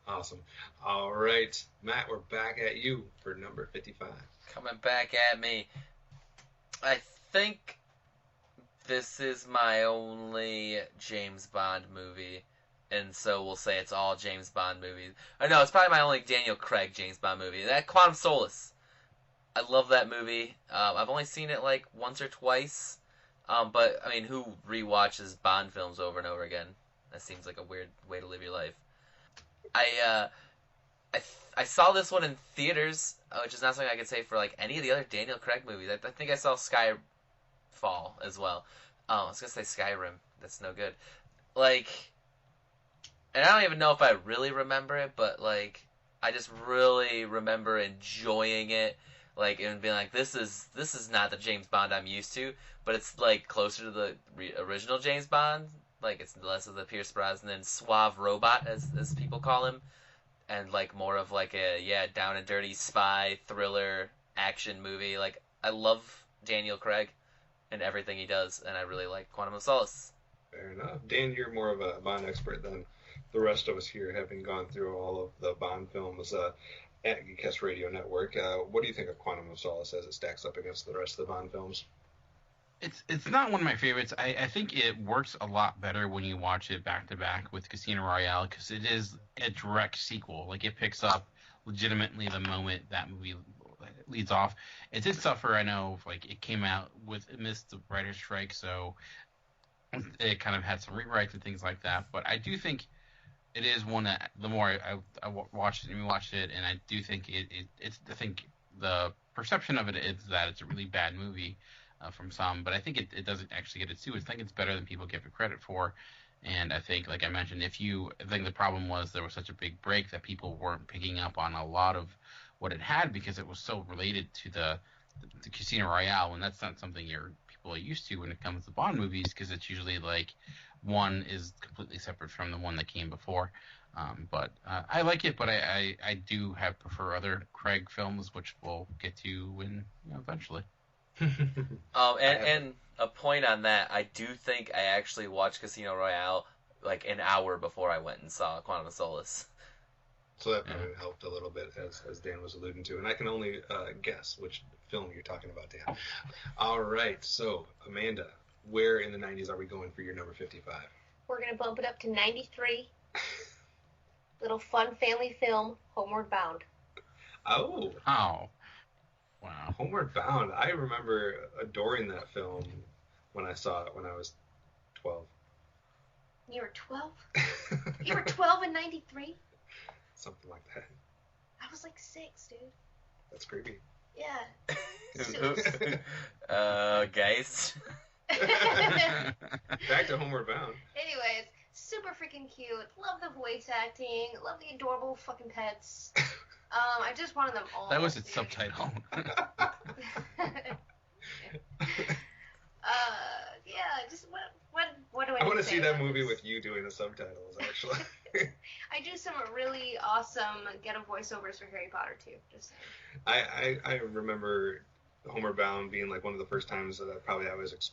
Awesome. All right, Matt, we're back at you for number 55. Coming back at me. I think this is my only James Bond movie, and so we'll say it's all James Bond movies. I know, it's probably my only Daniel Craig James Bond movie. That Quantum Solace. I love that movie. I've only seen it like once or twice. But, I mean, who rewatches Bond films over and over again? That seems like a weird way to live your life. I saw this one in theaters, which is not something I could say for, like, any of the other Daniel Craig movies. I think I saw Skyfall as well. I was going to say Skyrim. That's no good. Like, and I don't even know if I really remember it, but, like, I just really remember enjoying it. Like, and being like, this is not the James Bond I'm used to, but it's, like, closer to the original James Bond. Like, it's less of the Pierce Brosnan suave robot, as people call him. and like more of like a down and dirty spy thriller action movie. Like I love Daniel Craig and everything he does, and I really like Quantum of Solace. Fair enough. Dan, you're more of a Bond expert than the rest of us here, having gone through all of the Bond films at Geekcast Radio Network. What do you think of Quantum of Solace as it stacks up against the rest of the Bond films? It's not one of my favorites. I think it works a lot better when you watch it back to back with Casino Royale, because it is a direct sequel. Like, it picks up legitimately the moment that movie leads off. It did suffer, I know, like, it came out amidst the writer's strike, so it kind of had some rewrites and things like that. But I do think it is one that the more I watched it and rewatched it, and I do think I think the perception of it is that it's a really bad movie from some, but I think it doesn't actually get it too. I think it's better than people give it credit for. And I think, like I mentioned, I think the problem was there was such a big break that people weren't picking up on a lot of what it had, because it was so related to the Casino Royale, and that's not something people are used to when it comes to Bond movies, because it's usually like one is completely separate from the one that came before. But I like it, but I do prefer other Craig films, which we'll get to eventually. And a point on that, I do think I actually watched Casino Royale like an hour before I went and saw Quantum of Solace. So that probably helped a little bit, as Dan was alluding to. And I can only guess which film you're talking about, Dan. All right, so Amanda, where in the 90s are we going for your number 55? We're going to bump it up to 93. Little fun family film, Homeward Bound. Oh. Oh. Wow. Homeward Bound. I remember adoring that film when I saw it when I was 12. You were 12? You were 12 in 93? Something like that. I was like 6, dude. That's creepy. Yeah. Guys. Back to Homeward Bound. Anyways, super freaking cute. Love the voice acting. Love the adorable fucking pets. I just wanted them all. That was its subtitle. Yeah, just what do I I want to say see that about movie this? with you doing the subtitles, actually. I do some really awesome ghetto voiceovers for Harry Potter, too. Just saying. I remember Homeward Bound being like one of the first times that I was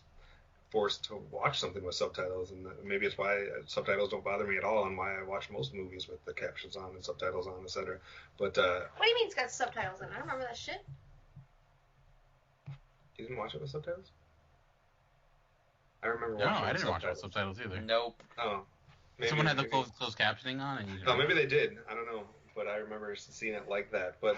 forced to watch something with subtitles, and maybe it's why subtitles don't bother me at all, and why I watch most movies with the captions on and subtitles on, etc. But what do you mean it's got subtitles in it? I don't remember that shit. You didn't watch it with subtitles? I remember No, watching I it didn't with watch it with subtitles either. Nope. Oh. Someone had the closed captioning on, and you Oh, maybe they did. I don't know. But I remember seeing it like that. But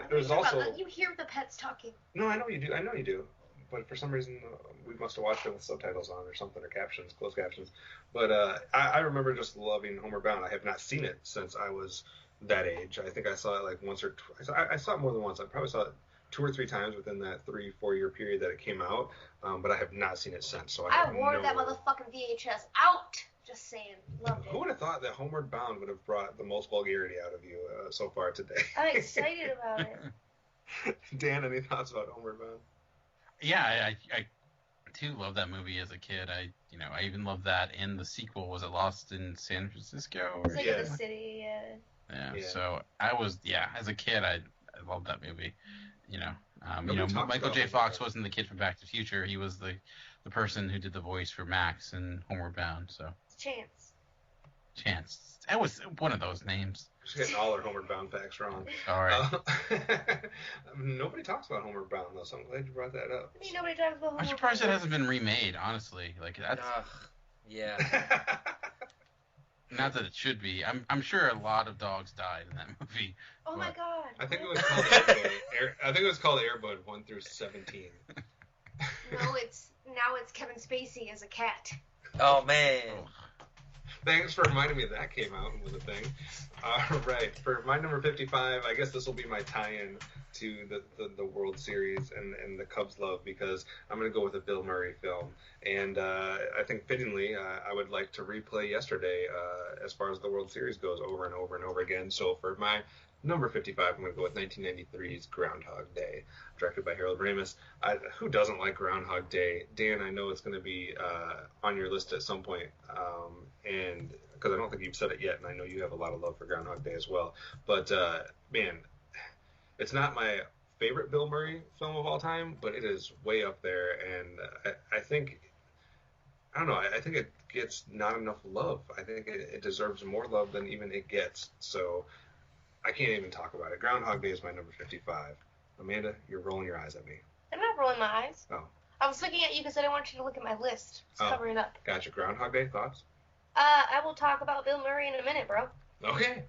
there's You also... You hear the pets talking. No, I know you do. I know you do. But for some reason, we must have watched it with subtitles on or something, or captions, closed captions. But I remember just loving Homeward Bound. I have not seen it since I was that age. I think I saw it like once or twice. I saw it more than once. I probably saw it 2 or 3 times within that 3-4 year period that it came out. But I have not seen it since. So I wore that motherfucking VHS out. Just saying. Loved it. Who would have thought that Homeward Bound would have brought the most vulgarity out of you so far today? I'm excited about it. Dan, any thoughts about Homeward Bound? Yeah, I too loved that movie as a kid. I even loved that. And the sequel, was it Lost in San Francisco? It's like Yeah. in the city. Yeah. Yeah. So I was, as a kid, I loved that movie. Nobody talks Michael about J. Homeward Fox Bound. wasn't the kid from Back to the Future. He was the person who did the voice for Max in Homeward Bound. So Chance. That was one of those names. Just getting all our Homeward Bound facts wrong. Sorry. Nobody talks about Homeward Bound though, so I'm glad you brought that up. I mean, nobody talks about I'm surprised it hasn't been remade. Honestly, like that's Yeah. not that it should be. I'm sure a lot of dogs died in that movie. Oh my god. I think it was called Airbud. I think it was called Airbud 1 through 17. No, now it's Kevin Spacey as a cat. Oh man. Thanks for reminding me that came out and was a thing. All right, for my number 55, I guess this will be my tie-in to the World Series and the Cubs love, because I'm going to go with a Bill Murray film. And I think fittingly, I would like to replay yesterday as far as the World Series goes over and over and over again. So for my number 55, I'm going to go with 1993's Groundhog Day, directed by Harold Ramis. Who doesn't like Groundhog Day? Dan, I know it's going to be on your list at some point. And because I don't think you've said it yet, and I know you have a lot of love for Groundhog Day as well. But man, it's not my favorite Bill Murray film of all time, but it is way up there, and I think I don't know. I think it gets not enough love. I think it deserves more love than even it gets. So I can't even talk about it. Groundhog Day is my number 55. Amanda, you're rolling your eyes at me. I'm not rolling my eyes. Oh. I was looking at you because I didn't want you to look at my list. It's covering up. Gotcha. Groundhog Day, thoughts? I will talk about Bill Murray in a minute, bro. Okay.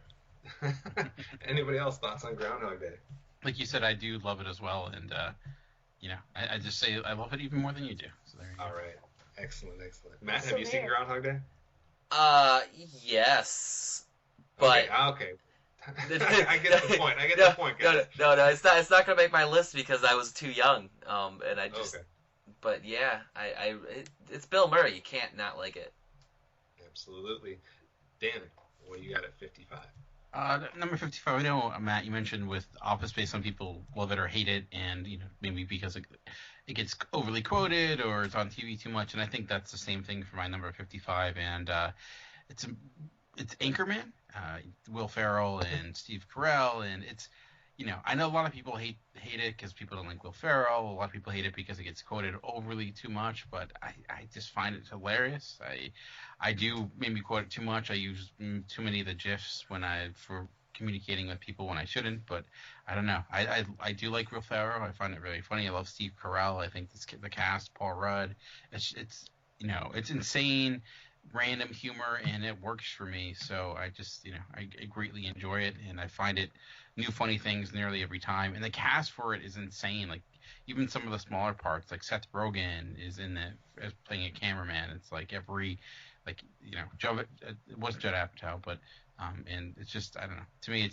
Anybody else thoughts on Groundhog Day? Like you said, I do love it as well, and I just say I love it even more than you do. So there you go. All right. Excellent. Matt, have you seen Groundhog Day? Yes. But okay. I get the point. Guys. No, it's not gonna make my list because I was too young. And I just. Okay. But yeah, it's Bill Murray. You can't not like it. Absolutely. Dan, what do you got at 55? Number 55. I know, Matt, you mentioned with Office Space, some people love it or hate it, and maybe because it gets overly quoted or it's on TV too much, and I think that's the same thing for my number 55. And it's Anchorman, Will Ferrell and Steve Carell, and it's I know a lot of people hate it because people don't like Will Ferrell. A lot of people hate it because it gets quoted overly too much, but I just find it hilarious. I do maybe quote it too much. I use too many of the GIFs for communicating with people when I shouldn't, but I don't know. I do like Will Ferrell. I find it really funny. I love Steve Carell. I think the cast, Paul Rudd, it's insane, random humor, and it works for me. So I just I greatly enjoy it, and I find it new funny things nearly every time. And the cast for it is insane. Like even some of the smaller parts, like Seth Rogen is in it as playing a cameraman. It's like every it wasn't Judd Apatow, but and it's just I don't know. To me,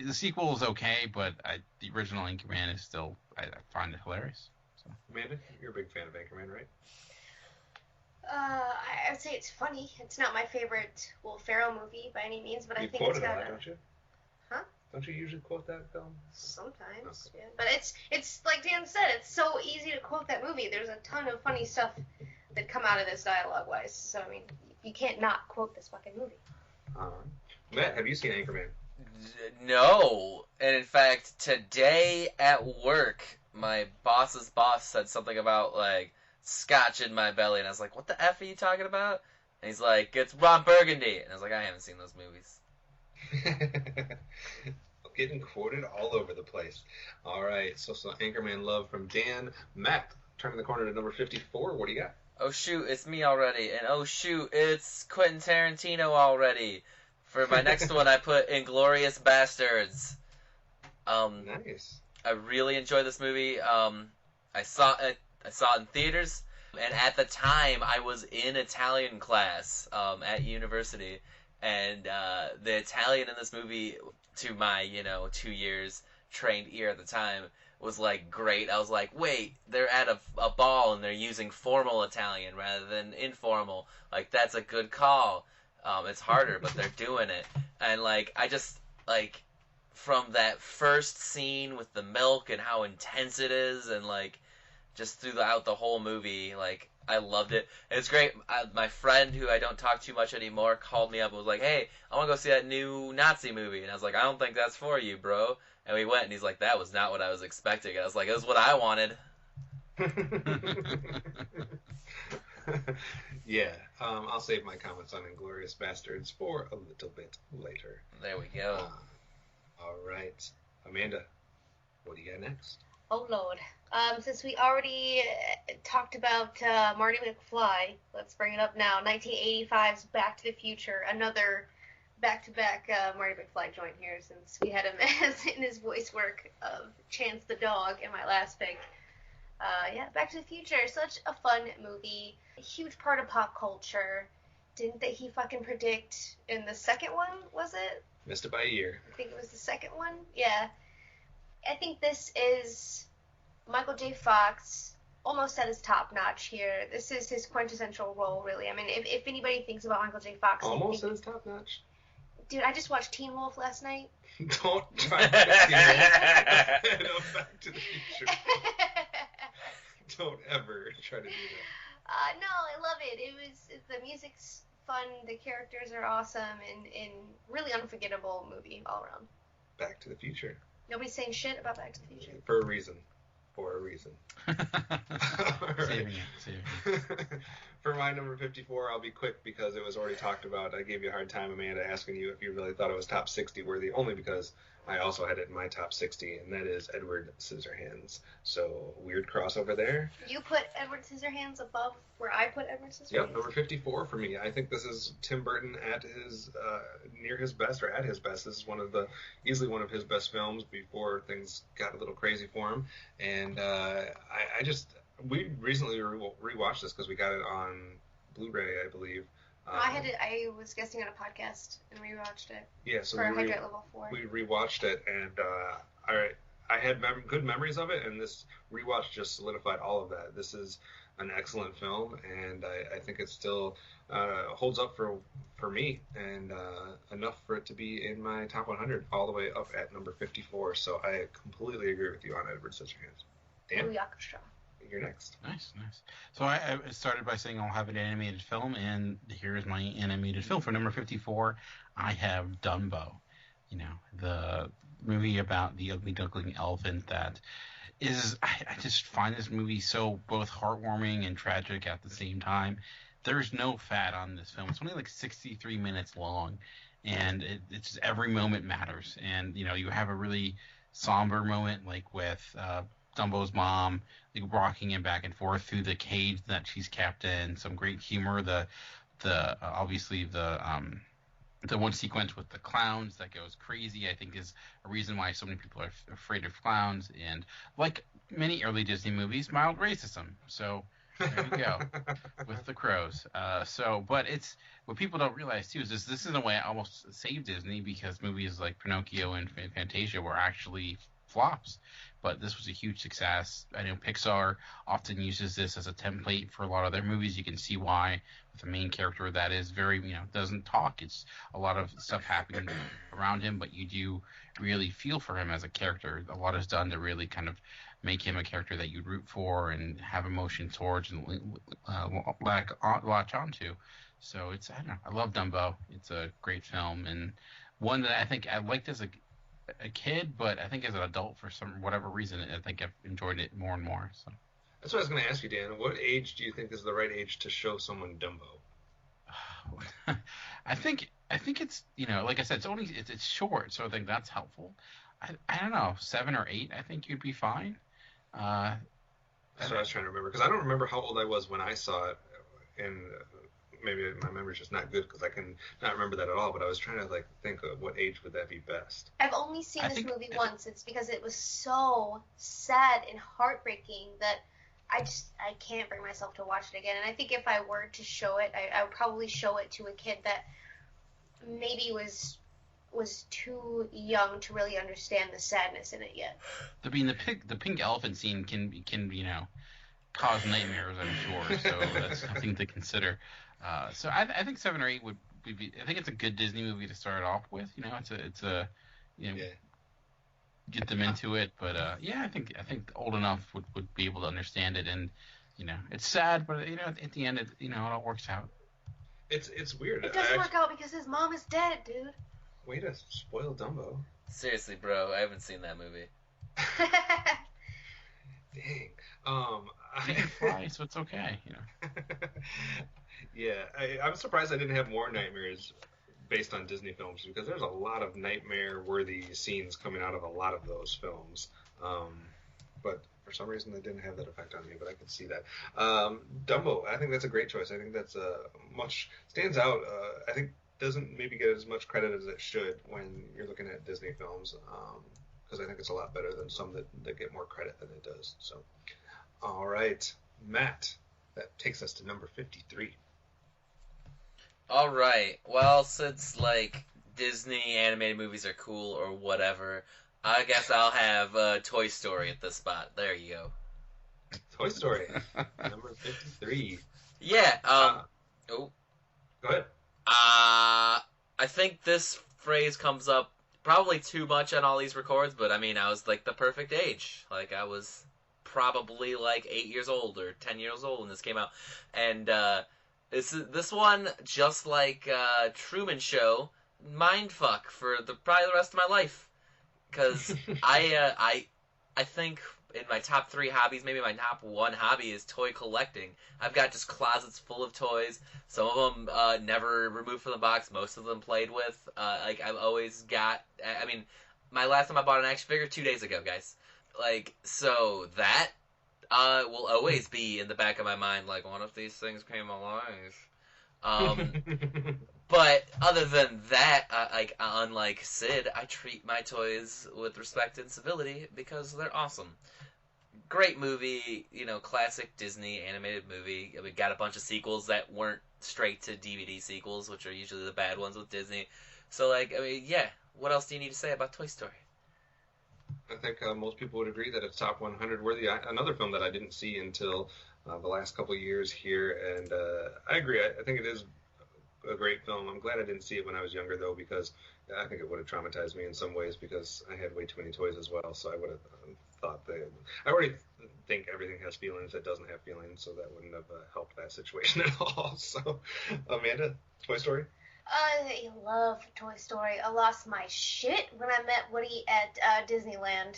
the sequel is okay, but the original Anchorman is still I find it hilarious. So. Amanda, you're a big fan of Anchorman, right? I would say it's funny. It's not my favorite Will Ferrell movie by any means, but I think it's got a... don't you? Huh? Don't you usually quote that film? Sometimes, yeah. But it's like Dan said, it's so easy to quote that movie. There's a ton of funny stuff that come out of this dialogue-wise. So, I mean, you can't not quote this fucking movie. Matt, have you seen Anchorman? No. And in fact, today at work, my boss's boss said something about, like, scotch in my belly. And I was like, what the F are you talking about? And he's like, it's Ron Burgundy. And I was like, I haven't seen those movies. Getting quoted all over the place. All right, so Anchorman love from Dan. Matt, turning the corner to number 54. What do you got? Oh shoot, it's me already, and oh shoot, it's Quentin Tarantino already. For my next one, I put Inglourious Bastards. Nice. I really enjoyed this movie. I saw it in theaters, and at the time, I was in Italian class at university. And the Italian in this movie, to my 2 years trained ear at the time, was like great. I was like, wait, they're at a ball and they're using formal Italian rather than informal. Like that's a good call. It's harder, but they're doing it. And like I just like from that first scene with the milk and how intense it is, and like just throughout the whole movie, like. I loved it. It's great. My friend, who I don't talk too much anymore, called me up and was like, hey, I want to go see that new Nazi movie. And I was like, I don't think that's for you, bro. And we went, and he's like, that was not what I was expecting. And I was like, it was what I wanted. Yeah. I'll save my comments on Inglourious Bastards for a little bit later. There we go. All right. Amanda, what do you got next? Oh, Lord. Since we already talked about Marty McFly, let's bring it up now. 1985's Back to the Future, another back-to-back Marty McFly joint here, since we had him as in his voice work of Chance the Dog in my last pick. Back to the Future, such a fun movie, a huge part of pop culture. Didn't he fucking predict in the second one, was it? Missed it by a year. I think it was the second one, yeah. I think this is Michael J. Fox almost at his top notch here. This is his quintessential role, really. I mean, if anybody thinks about Michael J. Fox... Almost at his top notch? Dude, I just watched Teen Wolf last night. Don't try to get Teen Wolf. Back to the Future. Don't ever try to do that. No, I love it. The music's fun. The characters are awesome, and really unforgettable movie all around. Back to the Future. Nobody's saying shit about Back to the Future. For a reason. Saving it. For my number 54, I'll be quick because it was already talked about. I gave you a hard time, Amanda, asking you if you really thought it was top 60 worthy, only because I also had it in my top 60, and that is Edward Scissorhands. So, weird crossover there. You put Edward Scissorhands above where I put Edward Scissorhands? Yep, number 54 for me. I think this is Tim Burton at his, near his best, or at his best. This is easily one of his best films before things got a little crazy for him. And we recently rewatched this because we got it on Blu-ray, I believe. I was guesting on a podcast and rewatched it. Yeah, so for Hydrate Level 4. We rewatched it, and I had good memories of it, and this rewatch just solidified all of that. This is an excellent film, and I think it still holds up for me, and enough for it to be in my top 100, all the way up at number 54. So I completely agree with you on Edward Scissorhands. Dan? You're next. Nice. So I started by saying I'll have an animated film, and here's my animated film. For number 54, I have Dumbo. You know, the movie about the ugly duckling elephant that is, I just find this movie so both heartwarming and tragic at the same time. There's no fat on this film. It's only like 63 minutes long, and it's just every moment matters. And, you know, you have a really somber moment like with Dumbo's mom, like rocking him back and forth through the cage that she's kept in. Some great humor. Obviously the one sequence with the clowns that goes crazy, I think, is a reason why so many people are afraid of clowns. And like many early Disney movies, mild racism. So there you go with the crows. But it's what people don't realize too is this in a way almost saved Disney, because movies like Pinocchio and Fantasia were actually flops. But this was a huge success. I know Pixar often uses this as a template for a lot of their movies. You can see why, with the main character that is very, doesn't talk. It's a lot of stuff happening around him, but you do really feel for him as a character. A lot is done to really kind of make him a character that you root for and have emotion towards and latch onto. So I don't know. I love Dumbo. It's a great film, and one that I think I liked as a kid, but I think as an adult, for whatever reason, I think I've enjoyed it more and more. So that's what I was going to ask you, Dan. What age do you think is the right age to show someone Dumbo? I think it's, like I said, it's short, so I think that's helpful. I don't know, 7 or 8. I think you'd be fine. That's what I was trying to remember, because I don't remember how old I was when I saw it, and maybe my memory's just not good because I can not remember that at all, but I was trying to think of what age would that be best. I've only seen this movie once. It's because it was so sad and heartbreaking that I can't bring myself to watch it again. And I think if I were to show it, I would probably show it to a kid that maybe was too young to really understand the sadness in it yet. I mean, the pink elephant scene can cause nightmares, I'm sure. So that's something to consider. So I think 7 or 8 would be. I think it's a good Disney movie to start off with. It's a get them into it. But I think old enough would be able to understand it. And it's sad, but at the end, it all works out. It's weird. It doesn't work out because his mom is dead, dude. Way to spoil Dumbo. Seriously, bro, I haven't seen that movie. Dang. He can fly, so it's okay. Yeah, I'm surprised I didn't have more nightmares based on Disney films, because there's a lot of nightmare-worthy scenes coming out of a lot of those films. But for some reason, they didn't have that effect on me, but I can see that. Dumbo, I think that's a great choice. I think that's stands out. I think doesn't maybe get as much credit as it should when you're looking at Disney films, because I think it's a lot better than some that get more credit than it does. So, all right, Matt, that takes us to number 53. All right. Well, since Disney animated movies are cool or whatever, I guess I'll have Toy Story at this spot. There you go. Toy Story, number 53. Yeah. Go ahead. I think this phrase comes up probably too much on all these records, but I mean, I was the perfect age. I was probably 8 years old or 10 years old when this came out, and This one, just like Truman Show, mindfuck for probably the rest of my life. Because I think in my top 3 hobbies, maybe my top 1 hobby is toy collecting. I've got just closets full of toys. Some of them never removed from the box. Most of them played with. Like I've always got. I mean, my last time I bought an action figure 2 days ago, guys. Like so that will always be in the back of my mind. Like one of these things came alive. But other than that, like unlike Sid, I treat my toys with respect and civility because they're awesome. Great movie, classic Disney animated movie. We got a bunch of sequels that weren't straight to DVD sequels, which are usually the bad ones with Disney. So, yeah. What else do you need to say about Toy Story? I think most people would agree that it's top 100 worthy. Another film that I didn't see until the last couple of years here, and I agree. I think it is a great film. I'm glad I didn't see it when I was younger, though, because I think it would have traumatized me in some ways because I had way too many toys as well. So I would have thought that I already think everything has feelings that doesn't have feelings, so that wouldn't have helped that situation at all. So, Amanda, Toy Story? I love Toy Story. I lost my shit when I met Woody at Disneyland.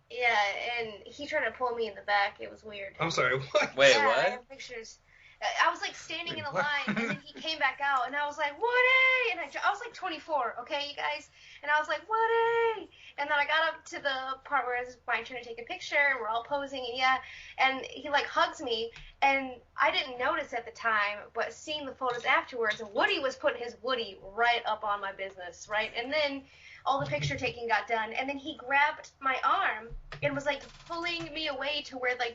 Yeah, and he tried to pull me in the back. It was weird. I'm sorry, what? Wait, Yeah, what? I have pictures. I was standing in a line, and then he came back out, and I was like, Woody! And I was 24, okay, you guys? And I was like, Woody! And then I got up to the part where I was trying to take a picture, and we're all posing, and he hugs me, and I didn't notice at the time, but seeing the photos afterwards, Woody was putting his Woody right up on my business, right? And then all the picture taking got done, and then he grabbed my arm and was pulling me away to where the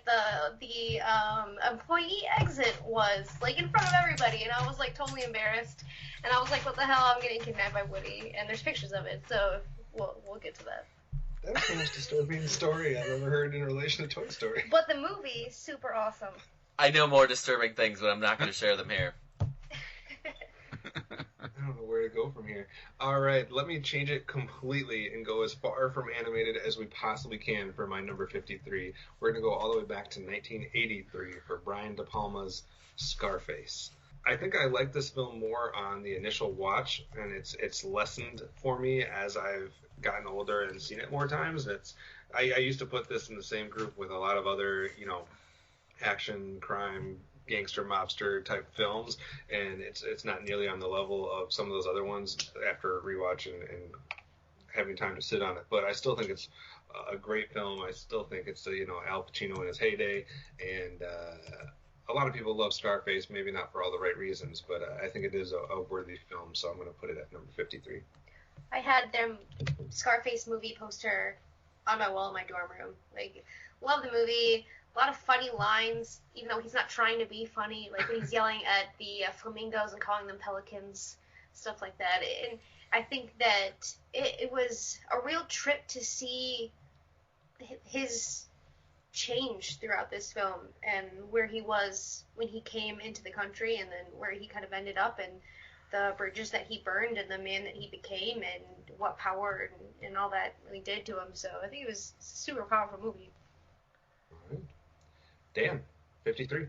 employee exit was, in front of everybody, and I was totally embarrassed, and I was like, what the hell, I'm getting kidnapped by Woody, and there's pictures of it, so we'll get to that. That's the most disturbing story I've ever heard in relation to Toy Story. But the movie is super awesome. I know more disturbing things, but I'm not going to share them here. I don't know where to go from here. All right, let me change it completely and go as far from animated as we possibly can for my number 53. We're going to go all the way back to 1983 for Brian De Palma's Scarface. I think I like this film more on the initial watch, and it's lessened for me as I've gotten older and seen it more times. I used to put this in the same group with a lot of other, action, crime, gangster mobster type films, and it's not nearly on the level of some of those other ones after rewatch and having time to sit on it. But I still think it's a great film. I still think it's Al Pacino in his heyday, and a lot of people love Scarface, maybe not for all the right reasons, but I think it is a worthy film, so I'm going to put it at number 53. I had them Scarface movie poster on my wall in my dorm room. Love the movie. A lot of funny lines, even though he's not trying to be funny, when he's yelling at the flamingos and calling them pelicans, stuff like that. And I think that it was a real trip to see his change throughout this film and where he was when he came into the country and then where he kind of ended up and the bridges that he burned and the man that he became and what power and all that really did to him. So I think it was a super powerful movie. All right. Dan, 53.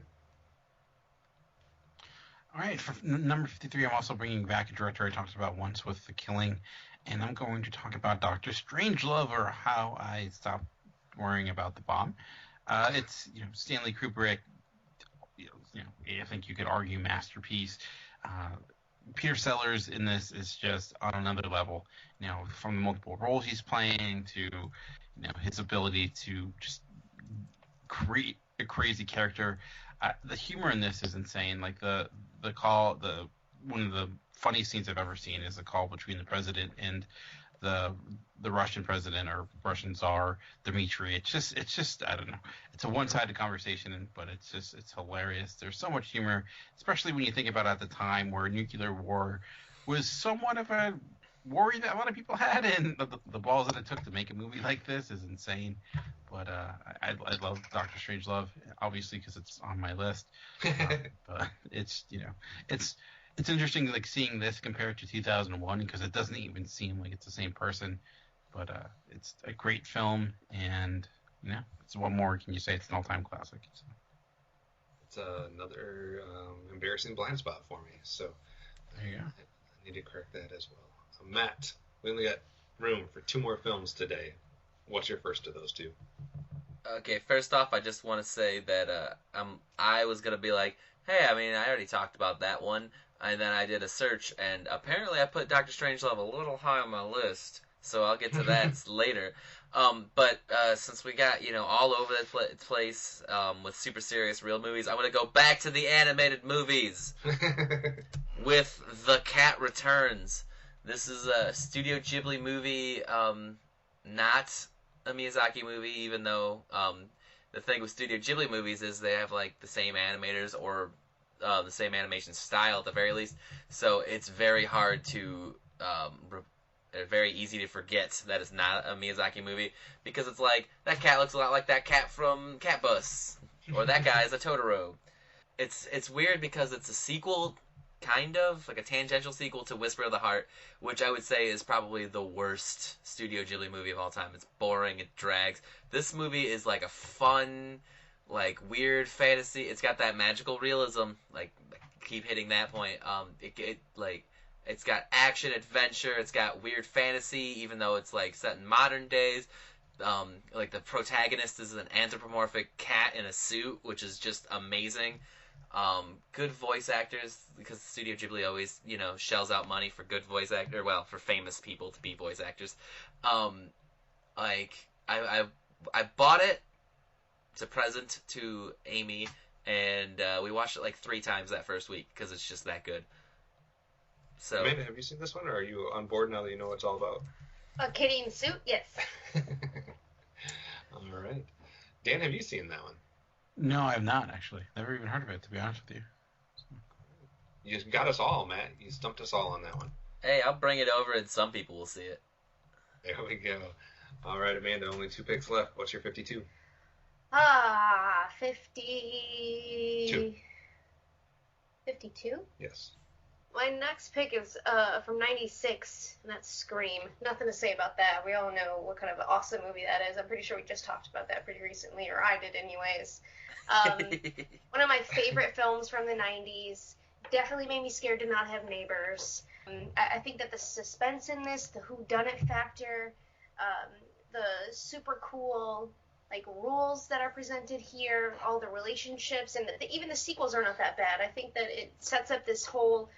All right, for number 53, I'm also bringing back a director I talked about once with The Killing, and I'm going to talk about Dr. Strangelove, or How I Stopped Worrying About the Bomb. It's Stanley Kubrick. I think you could argue masterpiece. Peter Sellers in this is just on another level. From the multiple roles he's playing to his ability to just create a crazy character. The humor in this is insane. The one of the funniest scenes I've ever seen is the call between the president and the Russian president or Russian Tsar Dmitry. It's just I don't know. It's a one-sided conversation, but it's hilarious. There's so much humor, especially when you think about at the time where nuclear war was somewhat of a worry that a lot of people had, and the balls that it took to make a movie like this is insane. But I love Dr. Strangelove, obviously, because it's on my list. But it's interesting seeing this compared to 2001 because it doesn't even seem like it's the same person. But it's a great film, and it's what more can you say? It's an all-time classic. So. It's another embarrassing blind spot for me. So There you go. I need to correct that as well. Matt, we only got room for 2 more films today. What's your first of those 2? Okay, first off, I just want to say that I was gonna be like, hey, I mean, I already talked about that one, and then I did a search, and apparently I put Doctor Strangelove a little high on my list, so I'll get to that later. But since we got all over the place with super serious real movies, I'm gonna go back to the animated movies with The Cat Returns. This is a Studio Ghibli movie, not a Miyazaki movie, even though the thing with Studio Ghibli movies is they have like the same animators or the same animation style at the very least, so it's very hard to very easy to forget that it's not a Miyazaki movie, because it's like, that cat looks a lot like that cat from Cat Bus, or that guy is a Totoro. It's weird because it's a sequel, kind of like a tangential sequel to Whisper of the Heart, which I would say is probably the worst Studio Ghibli movie of all time. It's boring, it drags. This movie is like a fun, like weird fantasy. It's got that magical realism, like keep hitting that point. It's got action, adventure, it's got weird fantasy, even though it's like set in modern days. Like the protagonist is an anthropomorphic cat in a suit, which is just amazing. Good voice actors, because Studio Ghibli always, shells out money for good voice actor. Well, for famous people to be voice actors. I bought it. It's a present to Amy, and we watched it like 3 times that first week because it's just that good. So, Amanda, have you seen this one, or are you on board now that you know what it's all about? A kitty in suit, yes. All right. Dan, have you seen that one? No, I have not, actually. Never even heard of it, to be honest with you. You got us all, Matt. You stumped us all on that one. Hey, I'll bring it over and some people will see it. There we go. All right, Amanda, only 2 picks left. What's your 52? 50... 52? Yes. My next pick is from 96, and that's Scream. Nothing to say about that. We all know what kind of an awesome movie that is. I'm pretty sure we just talked about that pretty recently, or I did anyways. One of my favorite films from the 90s. Definitely made me scared to not have neighbors. I think that the suspense in this, the whodunit factor, the super cool rules that are presented here, all the relationships, and even the sequels are not that bad. I think that it sets up this whole,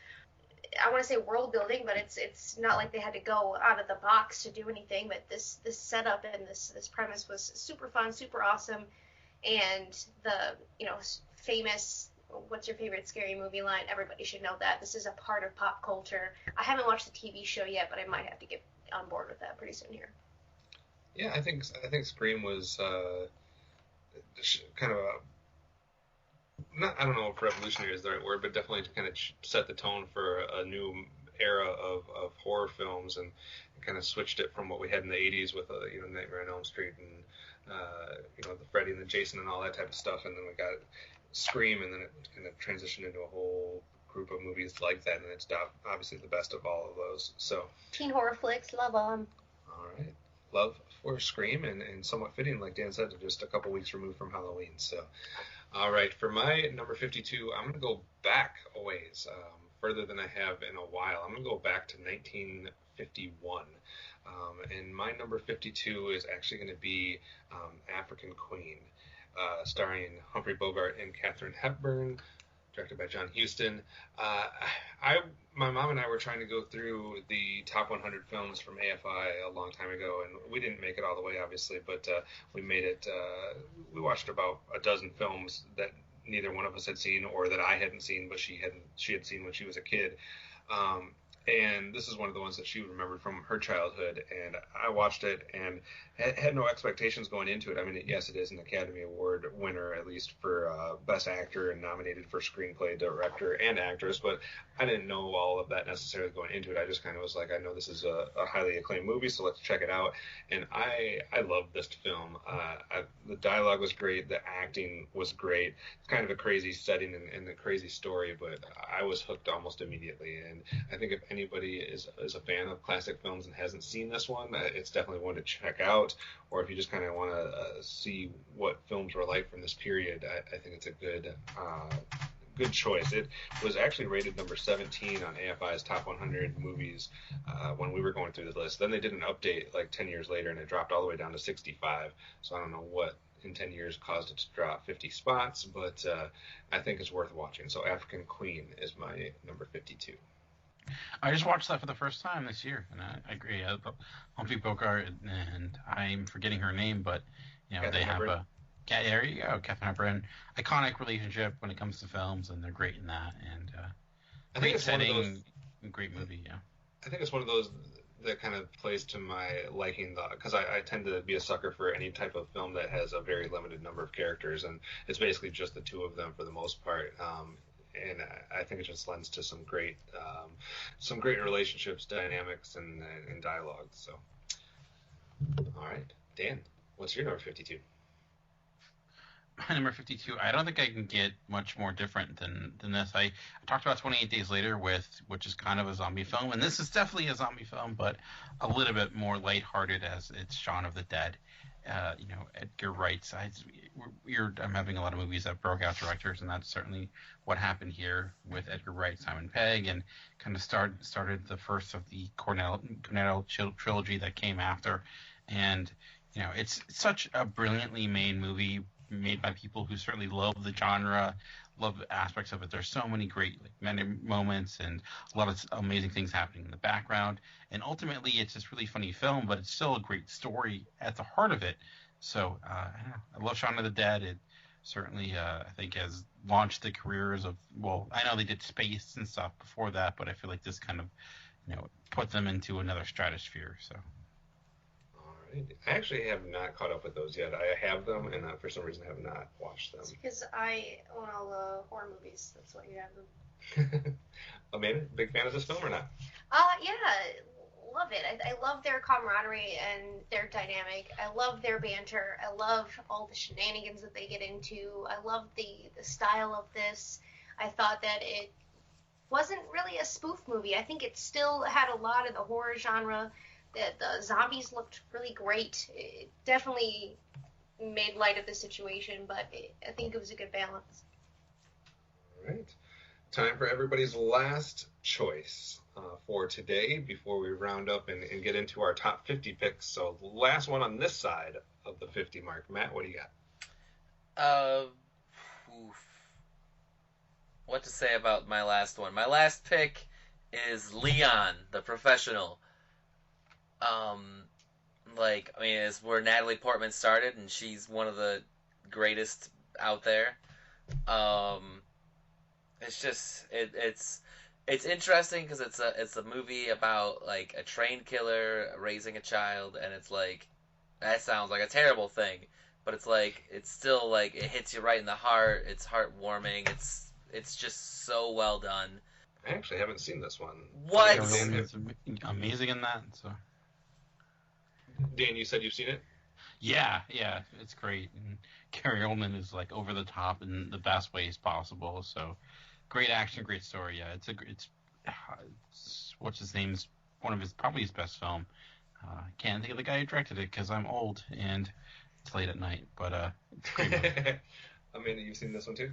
I want to say world building, but it's not like they had to go out of the box to do anything. But this setup and this premise was super fun, super awesome, and the famous "What's your favorite scary movie?" line. Everybody should know that. This is a part of pop culture. I haven't watched the TV show yet, but I might have to get on board with that pretty soon here. Yeah, I think Scream was kind of I don't know if revolutionary is the right word, but definitely to kind of set the tone for a new era of horror films, and kind of switched it from what we had in the 80s with Nightmare on Elm Street and the Freddy and the Jason and all that type of stuff, and then we got Scream, and then it kind of transitioned into a whole group of movies like that, and it's obviously the best of all of those. So teen horror flicks, love them. All right, love for Scream, and somewhat fitting, like Dan said, just a couple weeks removed from Halloween. So, all right, for my number 52, I'm going to go back a ways, further than I have in a while. I'm going to go back to 1951. And my number 52 is actually going to be African Queen, starring Humphrey Bogart and Katharine Hepburn, directed by John Huston. My mom and I were trying to go through the top 100 films from AFI a long time ago, and we didn't make it all the way, obviously, but we made it. We watched about a dozen films that neither one of us had seen, or that I hadn't seen, but she had seen when she was a kid. And this is one of the ones that she remembered from her childhood, and I watched it and had no expectations going into it. I mean, yes, it is an Academy Award winner, at least for Best Actor, and nominated for Screenplay, Director, and Actress, but I didn't know all of that necessarily going into it. I just kind of was like, I know this is a highly acclaimed movie, so let's check it out. And I loved this film. The dialogue was great, the acting was great. It's kind of a crazy setting and a crazy story, but I was hooked almost immediately. And I think if anybody is a fan of classic films and hasn't seen this one, it's definitely one to check out. Or if you just kind of want to see what films were like from this period, I think it's a good choice. It was actually rated number 17 on AFI's top 100 movies when we were going through the list. Then they did an update like 10 years later, and it dropped all the way down to 65. So I don't know what in 10 years caused it to drop 50 spots, but I think it's worth watching. So African Queen is my number 52. I just watched that for the first time this year, and I agree. Humphrey Bogart, and I'm forgetting her name, but they have a... Yeah, there you go, Catherine Hepburn. Iconic relationship when it comes to films, and they're great in that. And great setting, great movie. Yeah. I think it's one of those that kind of plays to my liking, because I tend to be a sucker for any type of film that has a very limited number of characters, and it's basically just the two of them for the most part. And I think it just lends to some great relationships, dynamics, and dialogue. So, all right, Dan, what's your number 52? My number 52, I don't think I can get much more different than this. I talked about 28 Days Later, which is kind of a zombie film, and this is definitely a zombie film, but a little bit more lighthearted as it's Shaun of the Dead. Edgar Wright's. I'm having a lot of movies that broke out directors, and that's certainly what happened here with Edgar Wright, Simon Pegg, and kind of started the first of the Cornetto trilogy that came after. And it's such a brilliantly made movie, made by people who certainly love the genre, love aspects of it. There's so many great moments and a lot of amazing things happening in the background. And ultimately, it's this really funny film, but it's still a great story at the heart of it. So I love Shaun of the Dead. It certainly, I think, has launched the careers of, well, I know they did Space and stuff before that, but I feel like this kind of, put them into another stratosphere. So. I actually have not caught up with those yet. I have them, and for some reason I have not watched them. It's because I own all the horror movies. That's why you have them. Amanda, big fan of this film or not? Yeah, love it. I love their camaraderie and their dynamic. I love their banter. I love all the shenanigans that they get into. I love the style of this. I thought that it wasn't really a spoof movie. I think it still had a lot of the horror genre. The zombies looked really great. It definitely made light of the situation, but I think it was a good balance. All right. Time for everybody's last choice for today before we round up and get into our top 50 picks. So the last one on this side of the 50 mark. Matt, what do you got? What to say about my last one? My last pick is Leon, the Professional. It's where Natalie Portman started, and she's one of the greatest out there. It's just it's interesting because it's a movie about like a trained killer raising a child, and it's like that sounds like a terrible thing, but it's like it's still like it hits you right in the heart. It's heartwarming. It's just so well done. I actually haven't seen this one. What? It's amazing in that. So. Dan, you said you've seen it? Yeah, it's great. And Gary Oldman is like over the top in the best ways possible. So great action, great story. Yeah, it's what's his name's one of probably his best film. Can't think of the guy who directed it because I'm old and it's late at night. But it's great movie. Amanda, you've seen this one too?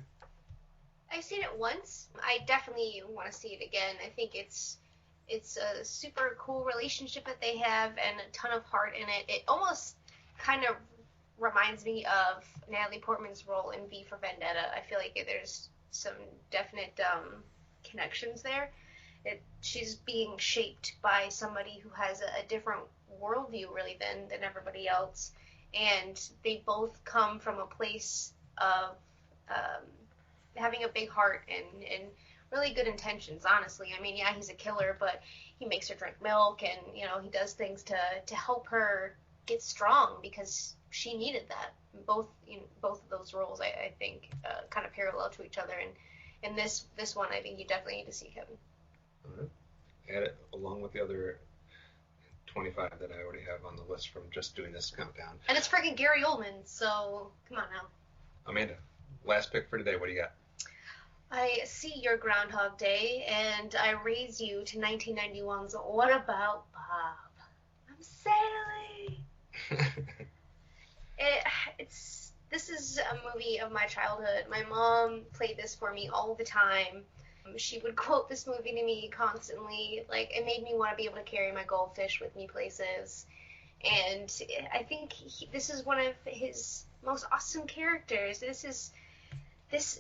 I've seen it once. I definitely want to see it again. I think it's a super cool relationship that they have and a ton of heart in it. It almost kind of reminds me of Natalie Portman's role in V for Vendetta. I feel like there's some definite connections there. She's being shaped by somebody who has a different worldview really than everybody else. And they both come from a place of having a big heart and really good intentions, honestly. I mean, yeah, he's a killer, but he makes her drink milk, and he does things to help her get strong because she needed that. Both of those roles, I think, kind of parallel to each other. And this one, I think you definitely need to see, Kevin. All right. Add it along with the other 25 that I already have on the list from just doing this countdown. And it's freaking Gary Oldman, so come on now. Amanda, last pick for today. What do you got? I see your Groundhog Day, and I raise you to 1991's What About Bob? I'm sailing. This is a movie of my childhood. My mom played this for me all the time. She would quote this movie to me constantly. Like, it made me want to be able to carry my goldfish with me places. And I think this is one of his most awesome characters. This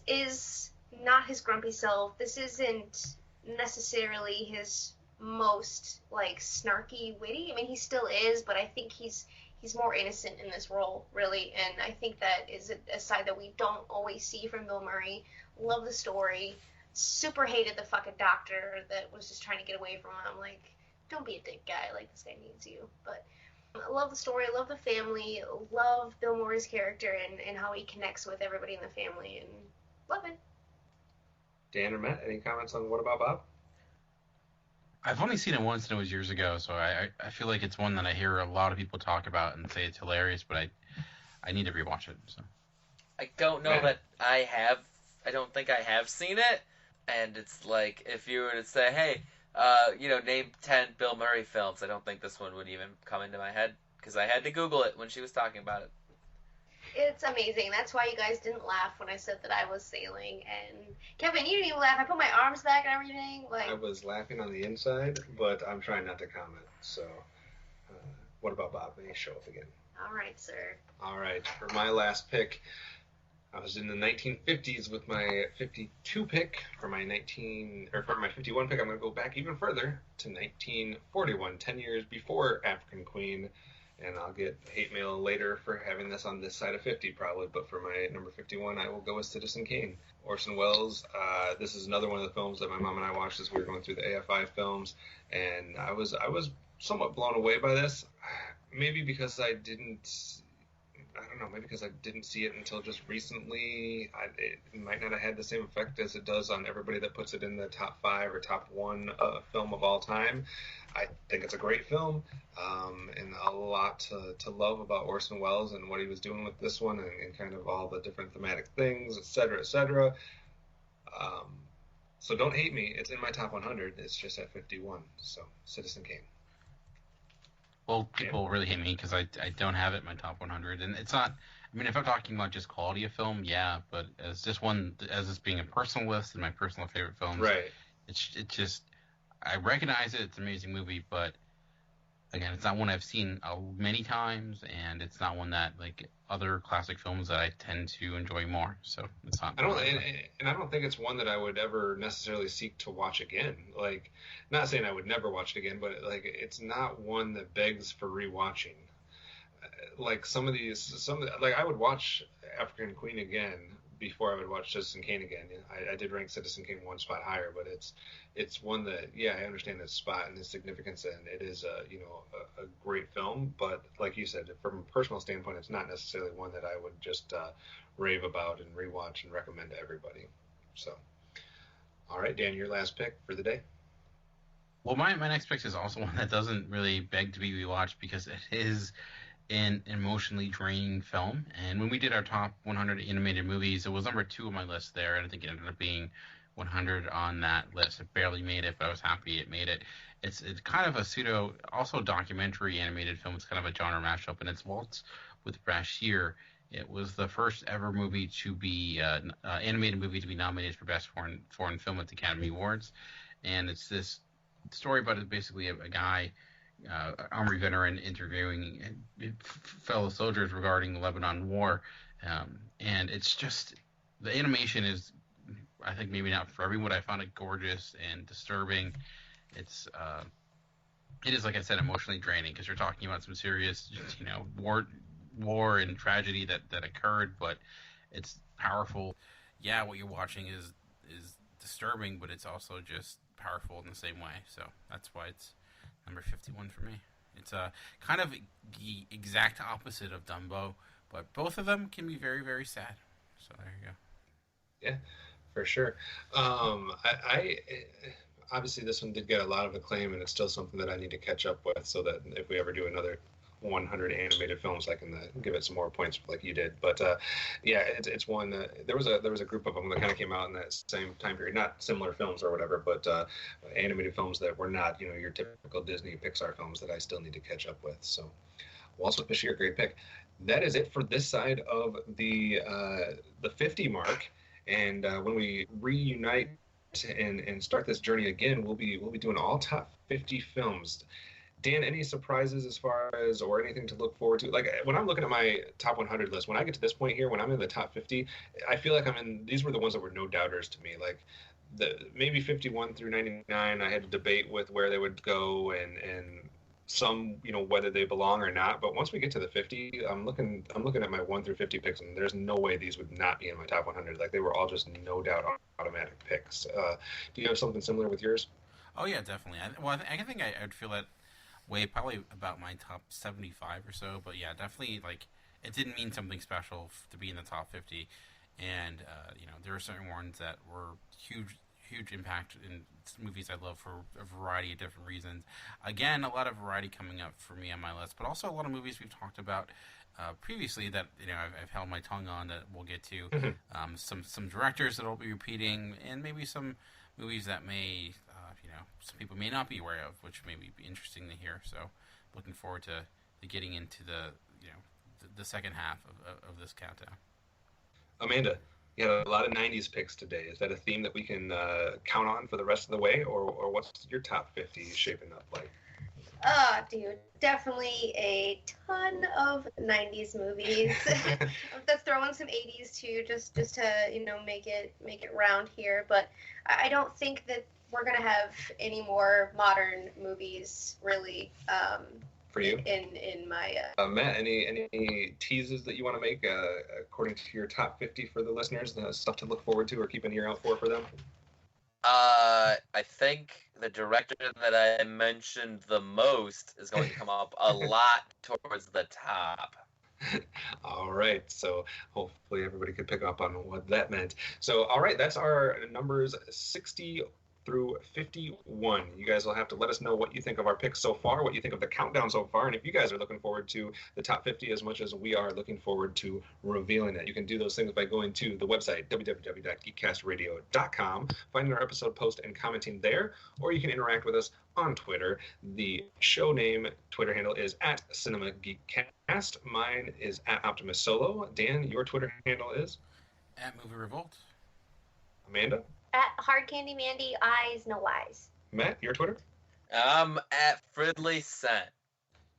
is not his grumpy self. This isn't necessarily his most like snarky, witty. I mean, he still is, but I think he's more innocent in this role, really. And I think that is a side that we don't always see from Bill Murray. Love the story. Super hated the fucking doctor that was just trying to get away from him. Like, don't be a dick guy. Like, this guy needs you. But I love the story. I love the family. Love Bill Murray's character and how he connects with everybody in the family. And love it. Dan or Matt, any comments on What About Bob? I've only seen it once, and it was years ago, so I feel like it's one that I hear a lot of people talk about and say it's hilarious, but I need to rewatch it. So I don't know that I have. I don't think I have seen it. And it's like, if you were to say, hey, name 10 Bill Murray films, I don't think this one would even come into my head, because I had to Google it when she was talking about it. It's amazing. That's why you guys didn't laugh when I said that I was sailing. And Kevin, you didn't even laugh. I put my arms back and everything. Like, I was laughing on the inside, but I'm trying not to comment. So, What About Bob? May show up again. All right, sir. All right. For my last pick, I was in the 1950s with my 52 pick. For my 51 pick, I'm going to go back even further to 1941, 10 years before African Queen. And I'll get hate mail later for having this on this side of 50 probably, but for my number 51, I will go with Citizen Kane. Orson Welles. This is another one of the films that my mom and I watched as we were going through the AFI films, and I was somewhat blown away by this. Maybe because I didn't see it until just recently. It might not have had the same effect as it does on everybody that puts it in the top 5 or top 1 film of all time. I think it's a great film, and a lot to love about Orson Welles and what he was doing with this one, and kind of all the different thematic things, et cetera, et cetera. So don't hate me. It's in my top 100. It's just at 51. So Citizen Kane. Well, people really hate me because I don't have it in my top 100, and it's not. I mean, if I'm talking about just quality of film, yeah, but as this being a personal list and my personal favorite films, right? It's just I recognize it. It's an amazing movie, but again, it's not one I've seen many times, and it's not one that like other classic films that I tend to enjoy more. So it's not. I don't think it's one that I would ever necessarily seek to watch again. Like, not saying I would never watch it again, but like it's not one that begs for rewatching. Like like I would watch African Queen again before I would watch Citizen Kane again. I did rank Citizen Kane one spot higher, but it's one that, yeah, I understand its spot and its significance, and it is a great film. But like you said, from a personal standpoint, it's not necessarily one that I would just rave about and rewatch and recommend to everybody. So, all right, Dan, your last pick for the day. Well, my next pick is also one that doesn't really beg to be rewatched because it is an emotionally draining film. And when we did our top 100 animated movies, it was number 2 on my list there, and I think it ended up being 100 on that list. It barely made it, but I was happy it made it. It's kind of a pseudo, also documentary animated film. It's kind of a genre mashup, and it's Waltz with Brashear. It was the first ever movie to be animated movie to be nominated for Best Foreign Film at the Academy Awards, and it's this story about basically a guy, Army veteran, interviewing fellow soldiers regarding the Lebanon War, and it's just the animation is, I think, maybe not for everyone. I found it gorgeous and disturbing. It is, like I said, emotionally draining because you're talking about some serious, war and tragedy that occurred, but it's powerful. Yeah, what you're watching is disturbing, but it's also just powerful in the same way. So that's why it's number 51 for me. It's kind of the exact opposite of Dumbo, but both of them can be very, very sad. So there you go. Yeah, for sure. I obviously this one did get a lot of acclaim, and it's still something that I need to catch up with, so that if we ever do another 100 animated films, I can give it some more points like you did. But yeah, it's one that there was a group of them that kind of came out in that same time period, not similar films or whatever, but animated films that were not your typical Disney Pixar films that I still need to catch up with. So Waltz with Bashir, great pick. That is it for this side of the 50 mark, and when we reunite and start this journey again, we'll be doing all top 50 films. Dan, any surprises as far as, or anything to look forward to? Like when I'm looking at my top 100 list, when I get to this point here, when I'm in the top 50, I feel like these were the ones that were no doubters to me. Like maybe 51 through 99, I had to debate with where they would go and some, whether they belong or not. But once we get to the 50, I'm looking at my 1 through 50 picks, and there's no way these would not be in my top 100. Like they were all just no doubt automatic picks. Do you have something similar with yours? Oh yeah, definitely. I think I'd feel that way probably about my top 75 or so. But yeah, definitely, like, it didn't mean something special to be in the top 50. And there are certain ones that were huge impact in movies I love for a variety of different reasons. Again, a lot of variety coming up for me on my list, but also a lot of movies we've talked about previously that I've held my tongue on that we'll get to. Mm-hmm. Some directors that I'll be repeating, and maybe some movies that may some people may not be aware of, which may be interesting to hear. So, looking forward to getting into the second half of this countdown. Amanda, you had a lot of 90s picks today. Is that a theme that we can count on for the rest of the way, or what's your top 50 shaping up like? Dude, definitely a ton of 90s movies. Let's throw in some 80s too, just to make it round here. But I don't think that we're gonna have any more modern movies really. For you? In my Matt, any teases that you want to make according to your top 50 for the listeners, stuff to look forward to or keep an ear out for them? I think the director that I mentioned the most is going to come up a lot towards the top. All right, so hopefully everybody could pick up on what that meant. So all right, that's our numbers 60 through 51. You guys will have to let us know what you think of our picks so far, what you think of the countdown so far, and if you guys are looking forward to the top 50 as much as we are looking forward to revealing it. You can do those things by going to the website, www.geekcastradio.com, finding our episode post and commenting there, or you can interact with us on Twitter. The show name, Twitter handle is @CinemaGeekcast. Mine is @OptimusSolo. Dan, your Twitter handle is? @MovieRevolt. Amanda? @HardCandyMandy, eyes, no eyes. Matt, your Twitter? @FridleySent.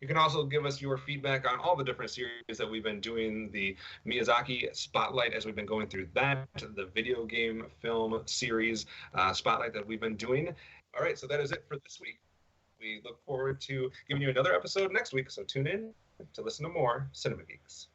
You can also give us your feedback on all the different series that we've been doing, the Miyazaki Spotlight as we've been going through that, the video game film series Spotlight that we've been doing. All right, so that is it for this week. We look forward to giving you another episode next week, so tune in to listen to more Cinema Geeks.